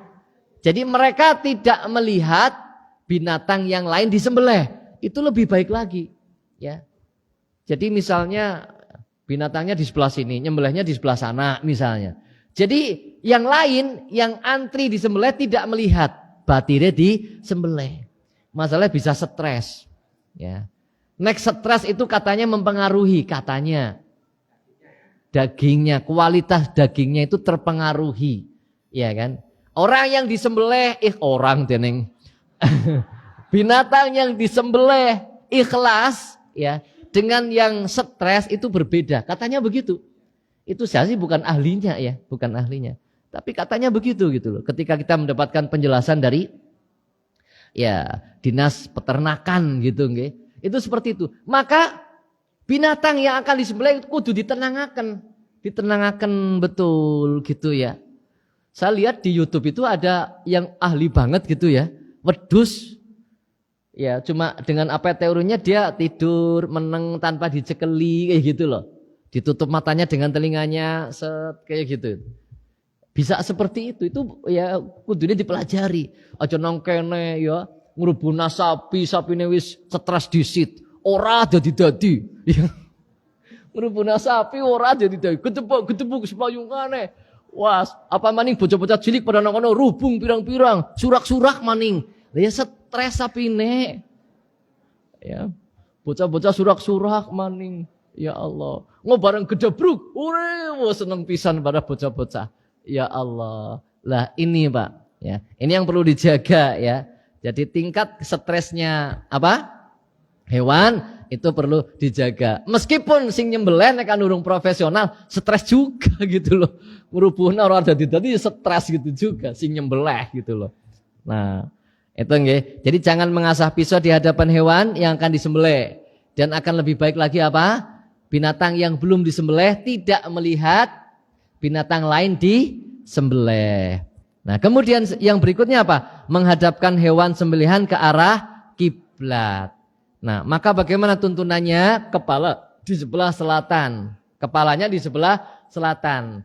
Speaker 1: Jadi mereka tidak melihat binatang yang lain disembelih, itu lebih baik lagi, ya. Jadi misalnya binatangnya di sebelah sini, nyembelihnya di sebelah sana misalnya. Jadi yang lain yang antri disembelih tidak melihat batirnya disembelih. Masalahnya bisa stres, ya. Next stres itu katanya mempengaruhi katanya dagingnya, kualitas dagingnya itu terpengaruhi, ya kan? Orang yang disembelih, orang deneng. Binatang yang disembelih ikhlas ya dengan yang stres itu berbeda. Katanya begitu. Itu saya sih bukan ahlinya ya, bukan ahlinya. Tapi katanya begitu gitu loh. Ketika kita mendapatkan penjelasan dari ya dinas peternakan gitu nggih. Itu seperti itu. Maka binatang yang akan disembelih itu kudu ditenangaken. Ditenangaken betul gitu ya. Saya lihat di YouTube itu ada yang ahli banget gitu ya. Wedus, ya cuma dengan apa teorinya dia tidur meneng tanpa dicekeli kayak gitu loh, ditutup matanya dengan telinganya set kayak gitu, bisa seperti itu ya kudunya dipelajari. Aja nang kene ya ngrubuna sapine wis stres disit, ora dadi ya. Ngrubuna sapi ora dadi gedebuk sepayungane. Wah, apa maning bocah-bocah cilik pada nang kono rubung pirang-pirang, surak-surak maning. Ya stres sapine. Ya. Bocah-bocah surak-surak maning. Ya Allah. Bareng gedebruk. Seneng pisan pada bocah-bocah. Ya Allah. Lah ini Pak, ya. Ini yang perlu dijaga ya. Jadi tingkat stresnya apa? Hewan itu perlu dijaga. Meskipun sing nyembelih nek urung profesional, stres juga gitu loh. Ngrubuhna ora dadi stres gitu juga sing nyembelih gitu loh. Nah, itu nggih. Jadi jangan mengasah pisau di hadapan hewan yang akan disembelih. Dan akan lebih baik lagi apa? Binatang yang belum disembelih tidak melihat binatang lain disembelih. Nah, kemudian yang berikutnya apa? Menghadapkan hewan sembelihan ke arah kiblat. Nah, maka bagaimana tuntunannya? Kepala di sebelah selatan. Kepalanya di sebelah selatan.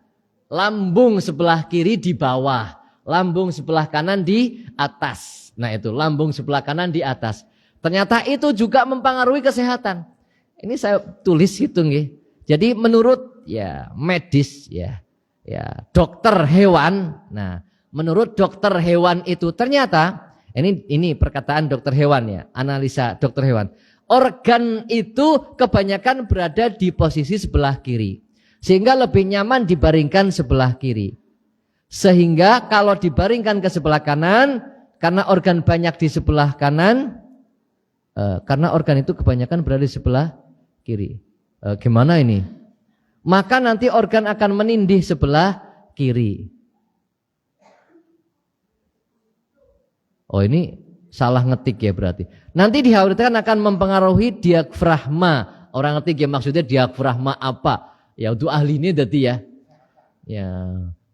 Speaker 1: Lambung sebelah kiri di bawah. Lambung sebelah kanan di atas. Nah itu, lambung sebelah kanan di atas. Ternyata itu juga mempengaruhi kesehatan. Ini saya tulis gitu nggih. Jadi menurut ya medis ya dokter hewan. Nah, menurut dokter hewan itu ternyata ini perkataan dokter hewan ya, analisa dokter hewan. Organ itu kebanyakan berada di posisi sebelah kiri. Sehingga lebih nyaman dibaringkan sebelah kiri. Sehingga kalau dibaringkan ke sebelah kanan, karena organ banyak di sebelah kanan, karena organ itu kebanyakan berada di sebelah kiri. Gimana ini? Maka nanti organ akan menindih sebelah kiri. Oh ini salah ngetik ya berarti. Nanti dikhawatirkan akan mempengaruhi diafragma. Orang ngetik ya maksudnya diafragma apa? Ya untuk ahlinya tadi ya. Ya,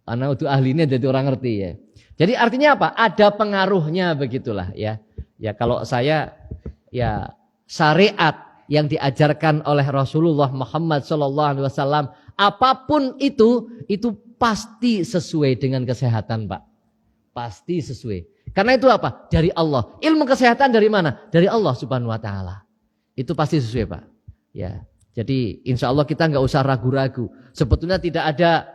Speaker 1: karena untuk ahlinya jadi orang ngerti ya. Jadi artinya apa? Ada pengaruhnya begitulah ya. Ya kalau saya ya syariat yang diajarkan oleh Rasulullah Muhammad SAW apapun itu pasti sesuai dengan kesehatan Pak. Pasti sesuai. Karena itu apa? Dari Allah. Ilmu kesehatan dari mana? Dari Allah Subhanahu wa taala. Itu pasti sesuai, Pak. Ya. Jadi insya Allah kita nggak usah ragu-ragu. Sebetulnya tidak ada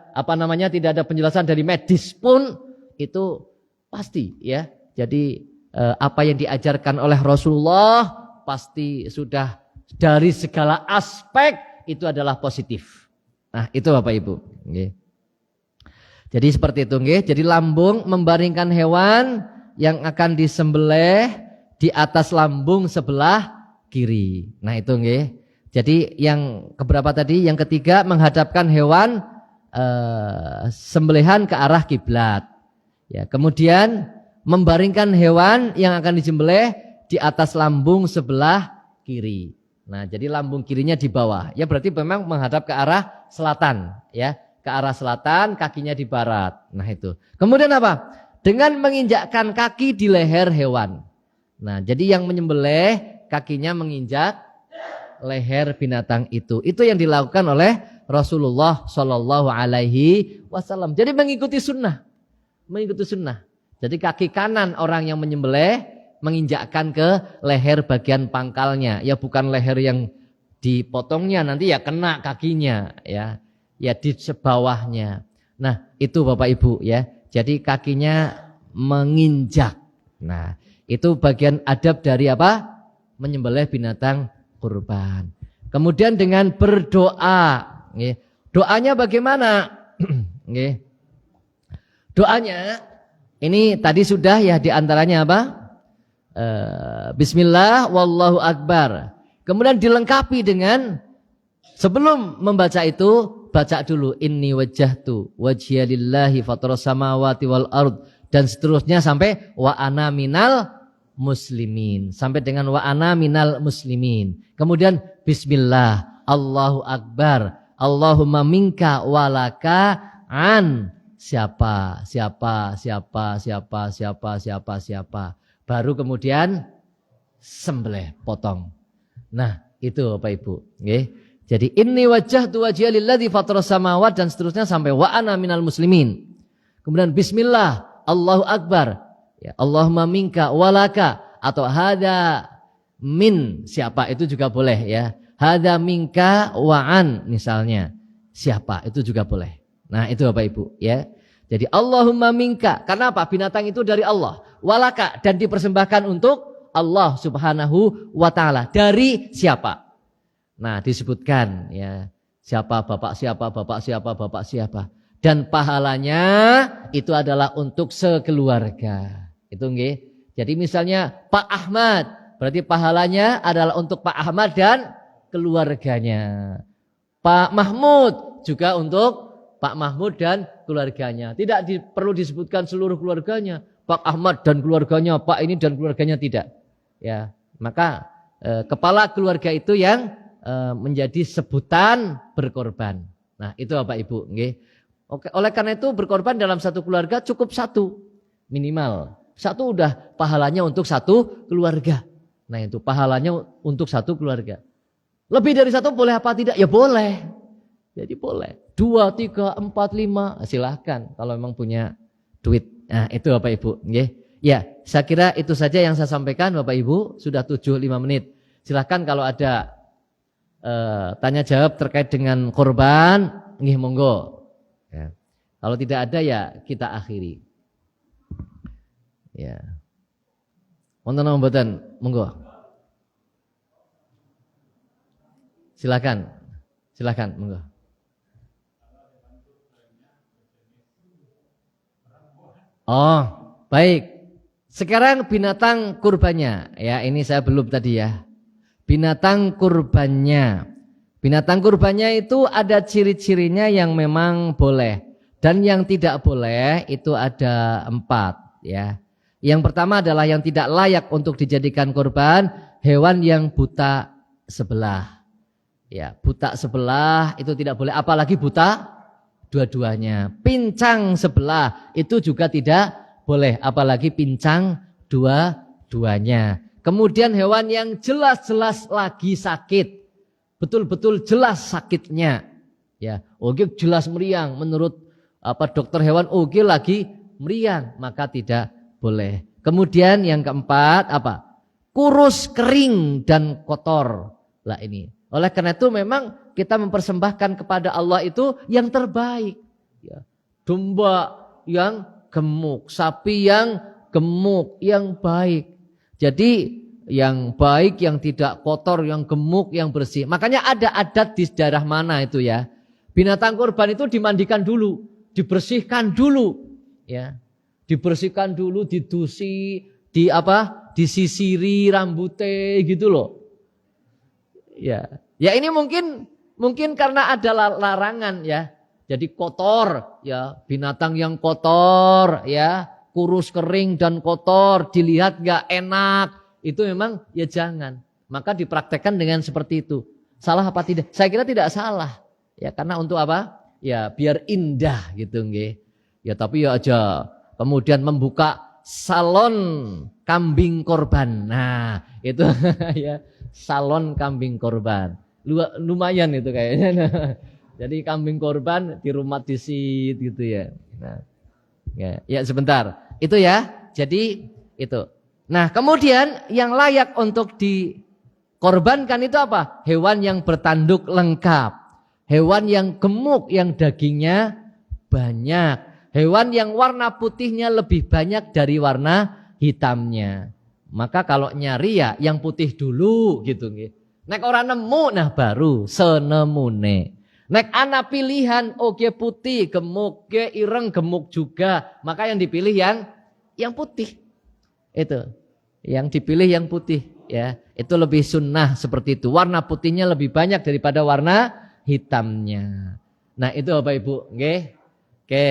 Speaker 1: tidak ada penjelasan dari medis pun itu pasti ya. Jadi apa yang diajarkan oleh Rasulullah pasti sudah dari segala aspek itu adalah positif. Nah, itu Bapak Ibu. Nggih. Jadi seperti itu nggih. Jadi lambung membaringkan hewan yang akan disembelih di atas lambung sebelah kiri. Nah itu nggih. Jadi yang keberapa tadi? Yang ketiga menghadapkan hewan sembelihan ke arah kiblat. Ya, kemudian membaringkan hewan yang akan disembelih di atas lambung sebelah kiri. Nah, jadi lambung kirinya di bawah. Ya berarti memang menghadap ke arah selatan, ya. Ke arah selatan, kakinya di barat. Nah, itu. Kemudian apa? Dengan menginjakkan kaki di leher hewan. Nah, jadi yang menyembelih kakinya menginjak leher binatang itu. Itu yang dilakukan oleh Rasulullah Shallallahu Alaihi Wasallam. Jadi mengikuti sunnah. Mengikuti sunnah. Jadi kaki kanan orang yang menyembelih menginjakkan ke leher bagian pangkalnya, ya bukan leher yang dipotongnya nanti ya kena kakinya, ya di sebawahnya. Nah itu Bapak Ibu ya, jadi kakinya menginjak. Nah itu bagian adab dari apa? Menyembelih binatang kurban. Kemudian dengan berdoa, doanya bagaimana? Doanya ini tadi sudah ya, diantaranya apa? Bismillah wallahu akbar. Kemudian dilengkapi dengan sebelum membaca itu baca dulu inni wajjahtu wajhiya lillahi fataras samawati wal ard dan seterusnya sampai wa ana minal muslimin, sampai dengan wa ana minal muslimin. Kemudian bismillah Allahu akbar Allahumma minka walaka an siapa baru kemudian sembelih, potong. Nah, itu Bapak Ibu, nggih. Jadi inni wajjahtu wajhiya lilladzi fataras samawati dan seterusnya sampai wa ana minal muslimin. Kemudian bismillah, Allahu akbar. Ya, Allahumma minka walaka atau hada min siapa itu juga boleh ya. Hada minka wa an misalnya. Siapa itu juga boleh. Nah, itu Bapak Ibu ya. Jadi Allahumma minka, karena apa? Binatang itu dari Allah. Walaka, dan dipersembahkan untuk Allah Subhanahu wa taala. Dari siapa? Nah, disebutkan ya. Siapa, bapak siapa, bapak siapa, bapak siapa. Dan pahalanya itu adalah untuk sekeluarga. Itu nggih. Jadi misalnya Pak Ahmad, berarti pahalanya adalah untuk Pak Ahmad dan keluarganya. Pak Mahmud juga untuk Pak Mahmud dan keluarganya. Tidak perlu disebutkan seluruh keluarganya. Pak Ahmad dan keluarganya, Pak ini dan keluarganya, tidak. Ya, maka kepala keluarga itu yang menjadi sebutan berkorban. Nah, itu Bapak Ibu, nggih. Oke, oleh karena itu berkorban dalam satu keluarga cukup satu minimal. Satu udah pahalanya untuk satu keluarga. Nah, itu pahalanya untuk satu keluarga. Lebih dari satu boleh apa tidak? Ya boleh. Jadi boleh. 2, 3, 4, 5 silahkan kalau memang punya duit. Nah, itu Bapak Ibu, nggih. Ya, saya kira itu saja yang saya sampaikan Bapak Ibu. Sudah 7-5 menit. Silahkan kalau ada tanya jawab terkait dengan korban, nggih monggo. Ya. Kalau tidak ada ya kita akhiri. Ya. Wonten napa mboten? Monggo. Silakan. Silakan, monggo. Oh, baik. Sekarang binatang kurbannya. Ya, ini saya belum tadi ya. Binatang kurbannya. Binatang kurbannya itu ada ciri-cirinya yang memang boleh. Dan yang tidak boleh itu ada 4 ya. Yang pertama adalah yang tidak layak untuk dijadikan kurban, hewan yang buta sebelah. Ya, buta sebelah itu tidak boleh, apalagi buta dua-duanya. Pincang sebelah itu juga tidak boleh, apalagi pincang dua-duanya. Kemudian hewan yang jelas-jelas lagi sakit, betul-betul jelas sakitnya. Ya, oke jelas meriang menurut dokter hewan, oke lagi meriang, maka tidak boleh. Kemudian yang keempat apa? Kurus, kering dan kotor. Lah ini. Oleh karena itu memang kita mempersembahkan kepada Allah itu yang terbaik. Ya. Domba yang gemuk, sapi yang gemuk, yang baik. Jadi yang baik, yang tidak kotor, yang gemuk, yang bersih. Makanya ada adat di daerah mana itu ya. Binatang kurban itu dimandikan dulu, dibersihkan dulu, ya, dibersihkan dulu, didusi, disisiri rambutnya gitu loh. Ya, ya ini mungkin karena ada larangan ya. Jadi kotor, ya binatang yang kotor, ya kurus, kering dan kotor, dilihat nggak enak, itu memang ya jangan. Maka dipraktekkan dengan seperti itu. Salah apa tidak? Saya kira tidak salah. Ya karena untuk apa? Ya biar indah gitu nggih. Ya tapi ya aja kemudian membuka salon kambing korban. Nah, itu ya salon kambing korban. Lumayan itu kayaknya. Jadi kambing korban di rumah disit gitu ya. Nah, ya sebentar. Itu ya. Jadi itu. Nah, kemudian yang layak untuk dikorbankan itu apa? Hewan yang bertanduk lengkap. Hewan yang gemuk, yang dagingnya banyak. Hewan yang warna putihnya lebih banyak dari warna hitamnya. Maka kalau nyari ya yang putih dulu gitu nggih. Nek ora nemu nah baru senemune. Nek ana pilihan oke putih, gemuk, ge ireng gemuk juga, maka yang dipilih yang putih. Itu. Yang dipilih yang putih ya. Itu lebih sunnah seperti itu. Warna putihnya lebih banyak daripada warna hitamnya. Nah, itu Bapak Ibu, nggih. Oke,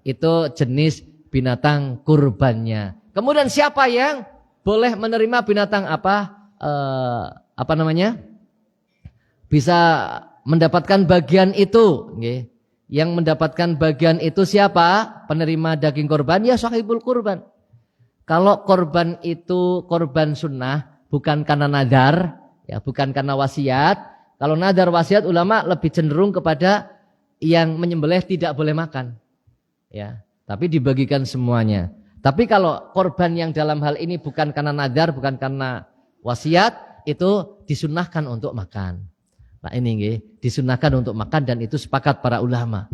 Speaker 1: itu jenis binatang kurbannya. Kemudian siapa yang boleh menerima binatang apa namanya? Bisa mendapatkan bagian itu, nggih. Yang mendapatkan bagian itu siapa? Penerima daging kurban ya sahibul kurban. Kalau korban itu korban sunnah, bukan karena nadar, ya bukan karena wasiat. Kalau nadar wasiat ulama lebih cenderung kepada yang menyembelih tidak boleh makan, ya. Tapi dibagikan semuanya. Tapi kalau korban yang dalam hal ini bukan karena nadar, bukan karena wasiat, itu disunnahkan untuk makan. Nah ini nggih, disunnahkan untuk makan dan itu sepakat para ulama.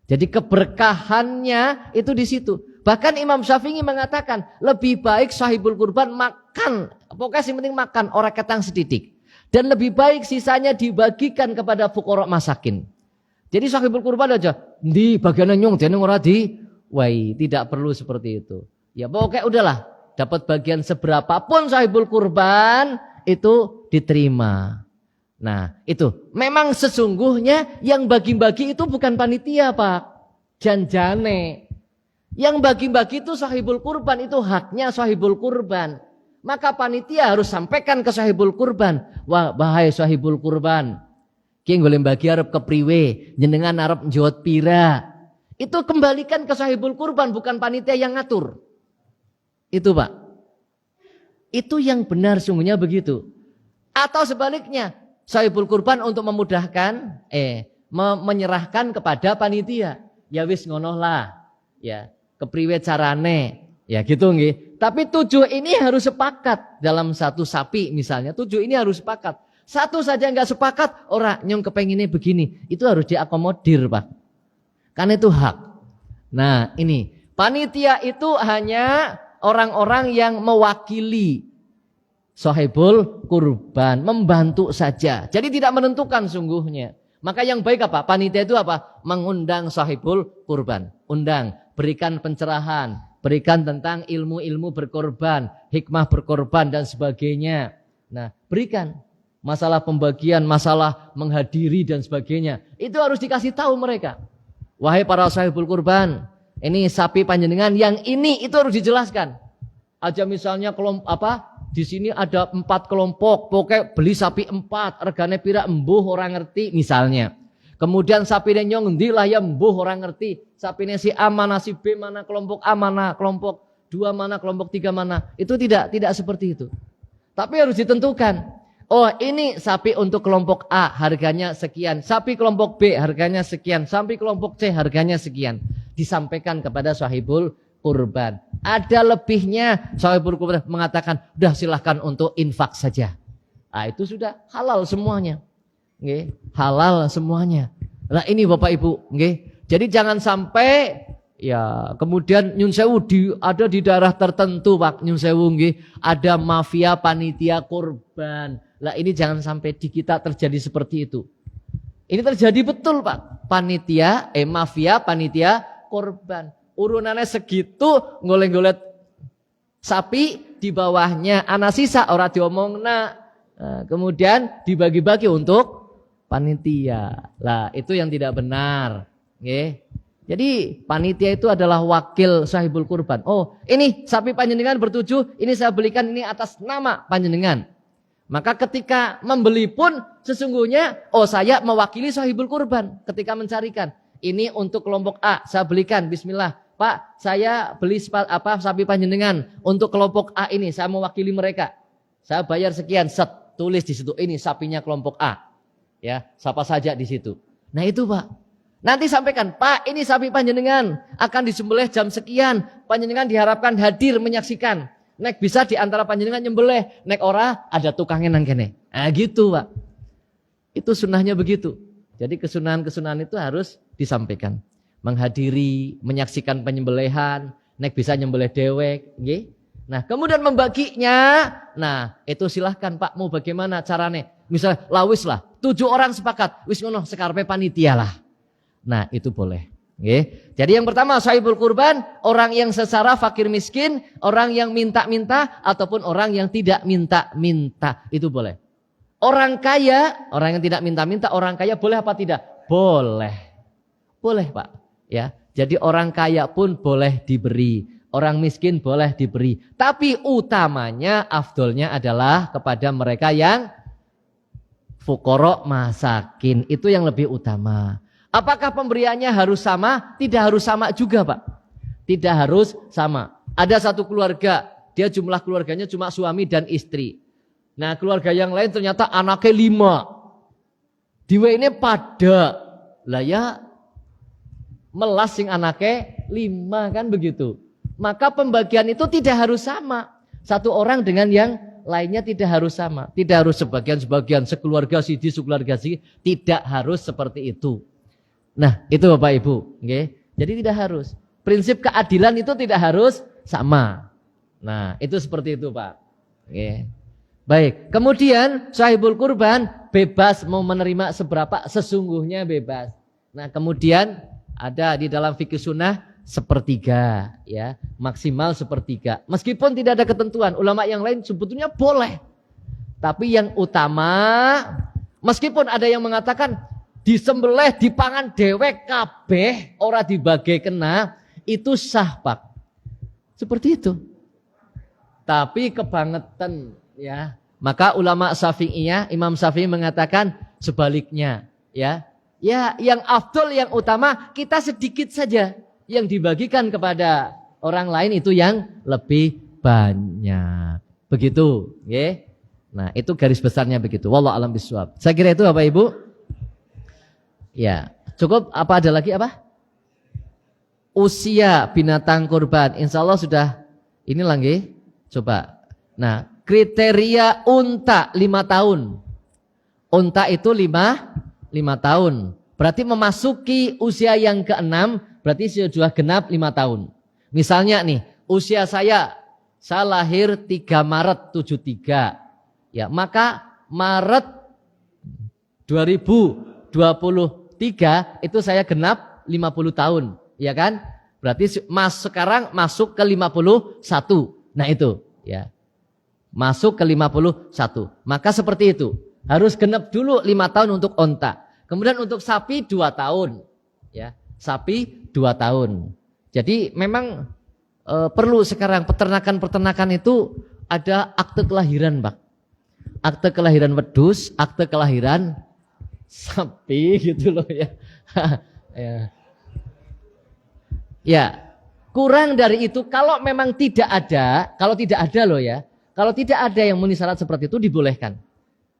Speaker 1: Jadi keberkahannya itu di situ. Bahkan Imam Syafi'i mengatakan lebih baik sahibul kurban makan, pokoknya yang penting makan, orang ketang sedidik. Dan lebih baik sisanya dibagikan kepada fuqara masakin. Jadi sahibul kurban aja di bagian nyung dene ora di wai, tidak perlu seperti itu. Ya pokoknya udahlah, dapat bagian seberapapun sahibul kurban itu diterima. Nah, itu memang sesungguhnya yang bagi-bagi itu bukan panitia, Pak. Janjane. Yang bagi-bagi itu sahibul kurban, itu haknya sahibul kurban. Maka panitia harus sampaikan ke sahibul kurban. Wah, bahaya sahibul kurban. Ki golek bagi arep kepriwe, jenengan arep njot pira. Itu kembalikan ke sahibul kurban, bukan panitia yang ngatur. Itu, Pak. Itu yang benar sungguhnya begitu. Atau sebaliknya, sahibul kurban untuk memudahkan menyerahkan kepada panitia. Ya wis ngono lah. Ya, kepriwe carane. Ya gitu nggih. Tapi 7 ini harus sepakat dalam satu sapi misalnya. 7 ini harus sepakat. Satu saja enggak sepakat, ora nyong kepenginnya begini. Itu harus diakomodir, Pak. Karena itu hak. Nah, ini panitia itu hanya orang-orang yang mewakili sahibul kurban, membantu saja. Jadi tidak menentukan sungguhnya. Maka yang baik apa? Panitia itu apa? Mengundang sahibul kurban. Undang, berikan pencerahan, berikan tentang ilmu-ilmu berkorban, hikmah berkorban dan sebagainya. Nah, berikan masalah pembagian, masalah menghadiri dan sebagainya. Itu harus dikasih tahu mereka. Wahai para sahibul kurban, ini sapi panjenengan yang ini itu harus dijelaskan. Aja misalnya di sini ada 4 kelompok, pokoknya beli sapi 4, regane pira embuh orang ngerti misalnya. Kemudian sapine nyong endi lah ya embuh orang ngerti. Sapine si A mana, si B mana, kelompok A mana, kelompok 2 mana, kelompok 3 mana. Itu tidak seperti itu. Tapi harus ditentukan. Oh, ini sapi untuk kelompok A harganya sekian, sapi kelompok B harganya sekian, sapi kelompok C harganya sekian. Disampaikan kepada sahibul kurban. Ada lebihnya, sahibul kurban mengatakan, udah silahkan untuk infak saja. Nah, itu sudah halal semuanya. Nggih, halal semuanya. Nah, ini Bapak Ibu, nggih. Jadi jangan sampai ya kemudian nyun sewu ada di daerah tertentu, Pak, nyun sewu nggih, ada mafia panitia kurban. Lah ini jangan sampai di kita terjadi seperti itu. Ini terjadi betul, Pak. Mafia panitia kurban. Urunannya segitu, ngoleh-ngoleh sapi di bawahnya ana sisa ora diomongna. Nah, kemudian dibagi-bagi untuk panitia. Lah, itu yang tidak benar, nggih. Jadi panitia itu adalah wakil sahibul kurban. Oh, ini sapi panjenengan bertujuh, ini saya belikan ini atas nama panjenengan. Maka ketika membeli pun sesungguhnya, oh saya mewakili sahibul kurban ketika mencarikan. Ini untuk kelompok A, saya belikan, bismillah. Pak, saya beli sapi panjenengan untuk kelompok A ini, saya mewakili mereka. Saya bayar sekian, set, tulis di situ, ini sapinya kelompok A. Ya, siapa saja di situ. Nah itu Pak. Nanti sampaikan, Pak ini sapi panjenengan akan disembelih jam sekian. Panjenengan diharapkan hadir menyaksikan. Nek bisa di antara panjenengan nyembelih. Nek ora ada tukangnya nang kene. Nah gitu Pak. Itu sunnahnya begitu. Jadi kesunahan-kesunahan itu harus disampaikan. Menghadiri, menyaksikan penyembelihan. Nek bisa nyembelih dewek. Nggih. Nah kemudian membaginya. Nah itu silahkan Pak mau bagaimana caranya. Misalnya lawis lah. 7 orang sepakat. Wis ngono sekarpe panitia lah. Nah itu boleh. Oke. Jadi yang pertama sahibul kurban, orang yang secara fakir miskin, orang yang minta-minta ataupun orang yang tidak minta-minta, itu boleh. Orang kaya, orang yang tidak minta-minta, orang kaya boleh apa tidak? Boleh. Boleh Pak. Ya. Jadi orang kaya pun boleh diberi, orang miskin boleh diberi. Tapi utamanya, afdolnya adalah kepada mereka yang fuqara masakin. Itu yang lebih utama. Apakah pemberiannya harus sama? Tidak harus sama juga Pak. Tidak harus sama. Ada satu keluarga, dia jumlah keluarganya cuma suami dan istri. Nah keluarga yang lain ternyata anaknya 5. Diwe ini pada. Lah ya melas sing anaknya 5 kan begitu. Maka pembagian itu tidak harus sama. Satu orang dengan yang lainnya tidak harus sama. Tidak harus sebagian-sebagian, sekeluarga siji, sekeluarga siji. Tidak harus seperti itu. Nah itu Bapak Ibu, okay? Jadi tidak harus. Prinsip keadilan itu tidak harus sama. Nah itu seperti itu Pak. Okay. Baik, kemudian sahibul kurban bebas mau menerima seberapa sesungguhnya bebas. Nah kemudian ada di dalam fikih sunnah sepertiga, ya maksimal sepertiga. Meskipun tidak ada ketentuan, ulama yang lain sebetulnya boleh. Tapi yang utama, meskipun ada yang mengatakan disembelih dipangan dewek kabeh ora dibagi kena, itu sah Pak. Seperti itu. Tapi kebangetan ya. Maka ulama Syafi'iyah, Imam Syafi'i mengatakan sebaliknya ya. Ya, yang afdol yang utama kita sedikit saja yang dibagikan kepada orang lain itu yang lebih banyak. Begitu, nggih. Nah, itu garis besarnya begitu. Wallahu a'lam bishawab. Saya kira itu Bapak Ibu. Ya, cukup apa ada lagi apa? Usia binatang kurban. Insya Allah sudah ini lagi. Coba. Nah, kriteria unta 5 tahun. Unta itu 5 tahun. Berarti memasuki usia yang ke-6, berarti sudah genap 5 tahun. Misalnya nih, usia saya lahir 3 Maret 73. Ya, maka Maret 2023 itu saya genap 50 tahun, ya kan? Berarti sekarang masuk ke 51. Nah itu, ya. Masuk ke 51. Maka seperti itu. Harus genap dulu 5 tahun untuk onta. Kemudian untuk sapi 2 tahun, ya. Sapi 2 tahun. Jadi memang perlu sekarang peternakan itu ada akte kelahiran, Pak. Akte kelahiran wedhus, akte kelahiran sapi gitu loh ya. Ya. Ya, kurang dari itu kalau memang tidak ada, kalau tidak ada loh ya. Kalau tidak ada yang memenuhi syarat seperti itu dibolehkan.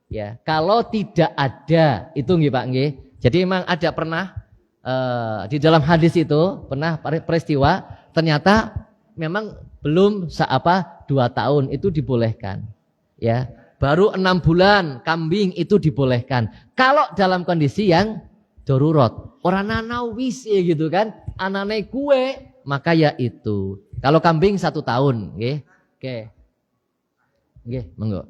Speaker 1: Ya, kalau tidak ada itu nggih Pak nggih. Jadi memang ada pernah di dalam hadis itu pernah peristiwa ternyata memang belum 2 tahun itu dibolehkan. Ya, baru 6 bulan kambing itu dibolehkan. Kalau dalam kondisi yang darurat, orang nanau wis gitu kan, anane kue, maka ya itu. Kalau kambing 1 tahun, nggih. Oke. Nggih, monggo.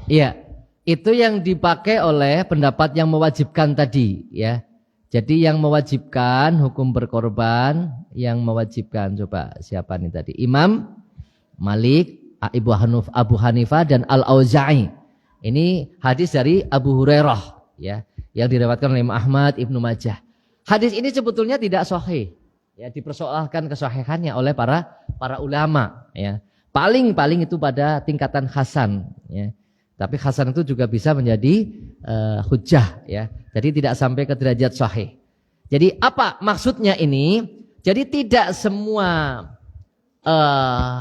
Speaker 1: Iya, itu yang dipakai oleh pendapat yang mewajibkan tadi ya. Jadi yang mewajibkan hukum berkorban, yang mewajibkan coba siapa nih tadi? Imam Malik, Abu Hanifah dan Al-Auza'i. Ini hadis dari Abu Hurairah ya, yang diriwayatkan oleh Imam Ahmad, Ibnu Majah. Hadis ini sebetulnya tidak sahih. Ya, dipersoalkan kesahihannya oleh para ulama ya. Paling itu pada tingkatan hasan ya. Tapi hasan itu juga bisa menjadi hujjah ya. Jadi tidak sampai ke derajat sahih. Jadi apa maksudnya ini? Jadi tidak semua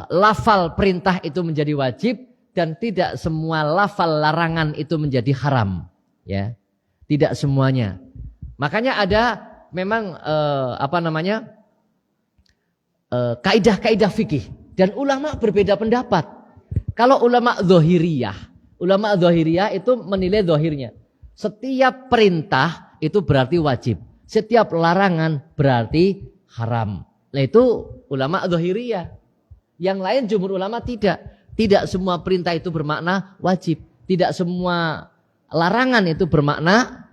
Speaker 1: lafal perintah itu menjadi wajib dan tidak semua lafal larangan itu menjadi haram ya. Tidak semuanya. Makanya ada memang kaidah-kaidah fikih dan ulama berbeda pendapat. Kalau ulama zahiriyah itu menilai zahirnya. Setiap perintah itu berarti wajib. Setiap larangan berarti haram. Nah itu ulama zahiriyah. Yang lain jumhur ulama tidak. Tidak semua perintah itu bermakna wajib. Tidak semua larangan itu bermakna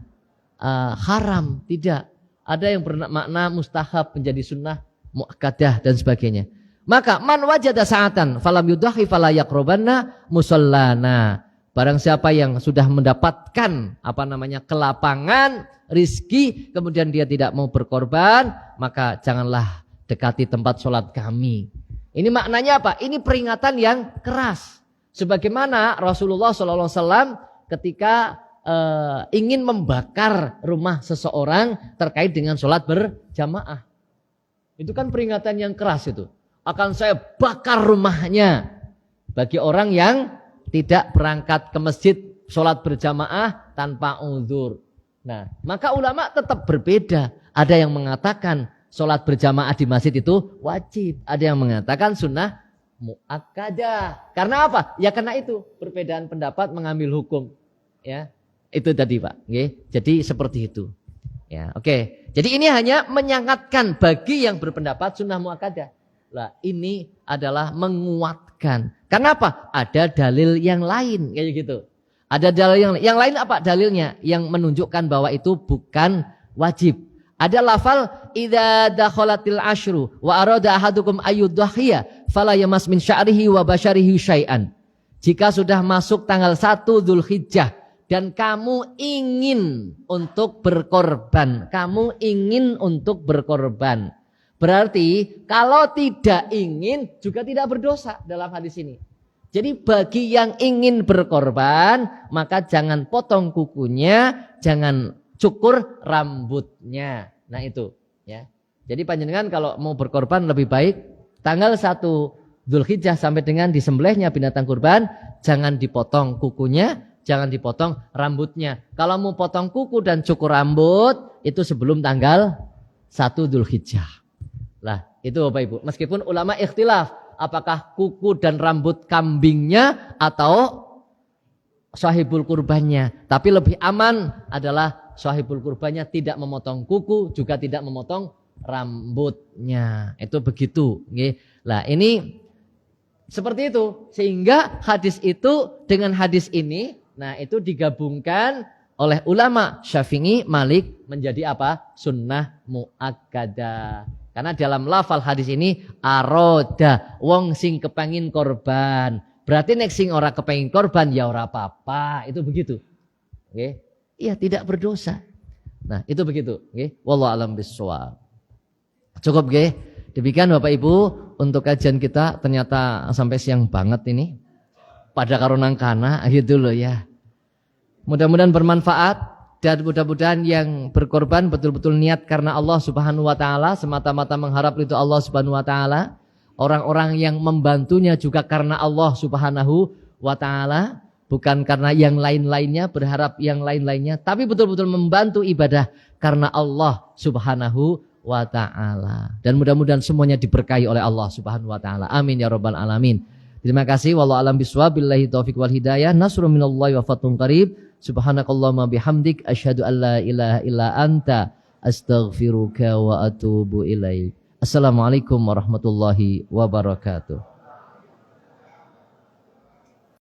Speaker 1: haram. Tidak. Ada yang bermakna mustahab menjadi sunnah, muakkadah dan sebagainya. Maka man wajada sa'atan falam yudahi fala yaqrabanna musallana. Barang siapa yang sudah mendapatkan kelapangan, rizki, kemudian dia tidak mau berkorban, maka janganlah dekati tempat sholat kami. Ini maknanya apa? Ini peringatan yang keras. Sebagaimana Rasulullah SAW ketika ingin membakar rumah seseorang terkait dengan sholat berjamaah. Itu kan peringatan yang keras itu. Akan saya bakar rumahnya bagi orang yang tidak berangkat ke masjid sholat berjamaah tanpa uzur. Nah, maka ulama tetap berbeda. Ada yang mengatakan sholat berjamaah di masjid itu wajib. Ada yang mengatakan sunnah muakkadah. Karena apa? Ya karena itu perbedaan pendapat mengambil hukum. Ya, itu tadi Pak. Oke. Jadi seperti itu. Ya, oke. Jadi ini hanya menyangatkan bagi yang berpendapat sunnah muakkadah. Lah, ini adalah menguatkan. Karena apa? Ada dalil yang lain kayak gitu. Ada dalil yang lain apa dalilnya? Yang menunjukkan bahwa itu bukan wajib. Ada lafal idza dakhalatil asyru wa arada ahadukum ayyudhiya fala yamas min sya'rihi wa basyarihi syai'an. Jika sudah masuk tanggal 1 Dzulhijjah dan kamu ingin untuk berkorban, berarti kalau tidak ingin juga tidak berdosa dalam hadis ini. Jadi bagi yang ingin berkorban, maka jangan potong kukunya, jangan cukur rambutnya. Nah itu ya. Jadi panjenengan kalau mau berkorban lebih baik tanggal 1 Dzulhijjah sampai dengan disembelihnya binatang kurban, jangan dipotong kukunya, jangan dipotong rambutnya. Kalau mau potong kuku dan cukur rambut itu sebelum tanggal 1 Dzulhijjah. Lah, itu Bapak Ibu. Meskipun ulama ikhtilaf apakah kuku dan rambut kambingnya atau sahibul kurbannya, tapi lebih aman adalah sahibul kurbannya tidak memotong kuku, juga tidak memotong rambutnya. Itu begitu, nggih. Lah, ini seperti itu. Sehingga hadis itu dengan hadis ini, nah itu digabungkan oleh ulama Syafi'i, Malik menjadi apa? Sunnah muakkadah. Karena dalam lafal hadis ini aroda wong sing kepengin korban. Berarti nek sing ora kepengin korban ya ora apa-apa. Itu begitu. Nggih. Iya, tidak berdosa. Nah, itu begitu, nggih. Wallahu a'lam bishawab. Cukup nggih. Demikian Bapak Ibu untuk kajian kita, ternyata sampai siang banget ini. Pada karunang kana gitu loh ya. Mudah-mudahan bermanfaat. Dan mudah-mudahan yang berkorban betul-betul niat karena Allah Subhanahu wa taala, semata-mata mengharap ridho Allah Subhanahu wa taala. Orang-orang yang membantunya juga karena Allah Subhanahu wa taala, bukan karena yang lain-lainnya, berharap yang lain-lainnya, tapi betul-betul membantu ibadah karena Allah Subhanahu wa taala. Dan mudah-mudahan semuanya diberkahi oleh Allah Subhanahu wa taala. Amin ya rabbal alamin. Terima kasih. Wallahu a'lam bishawab. Billahi taufiq wal hidayah. Nasrun minallahi wa fathun qarib. Subhanakallahumma bihamdik asyhadu an la ilaha illa anta astaghfiruka wa atubu ilaik. Assalamualaikum warahmatullahi wabarakatuh.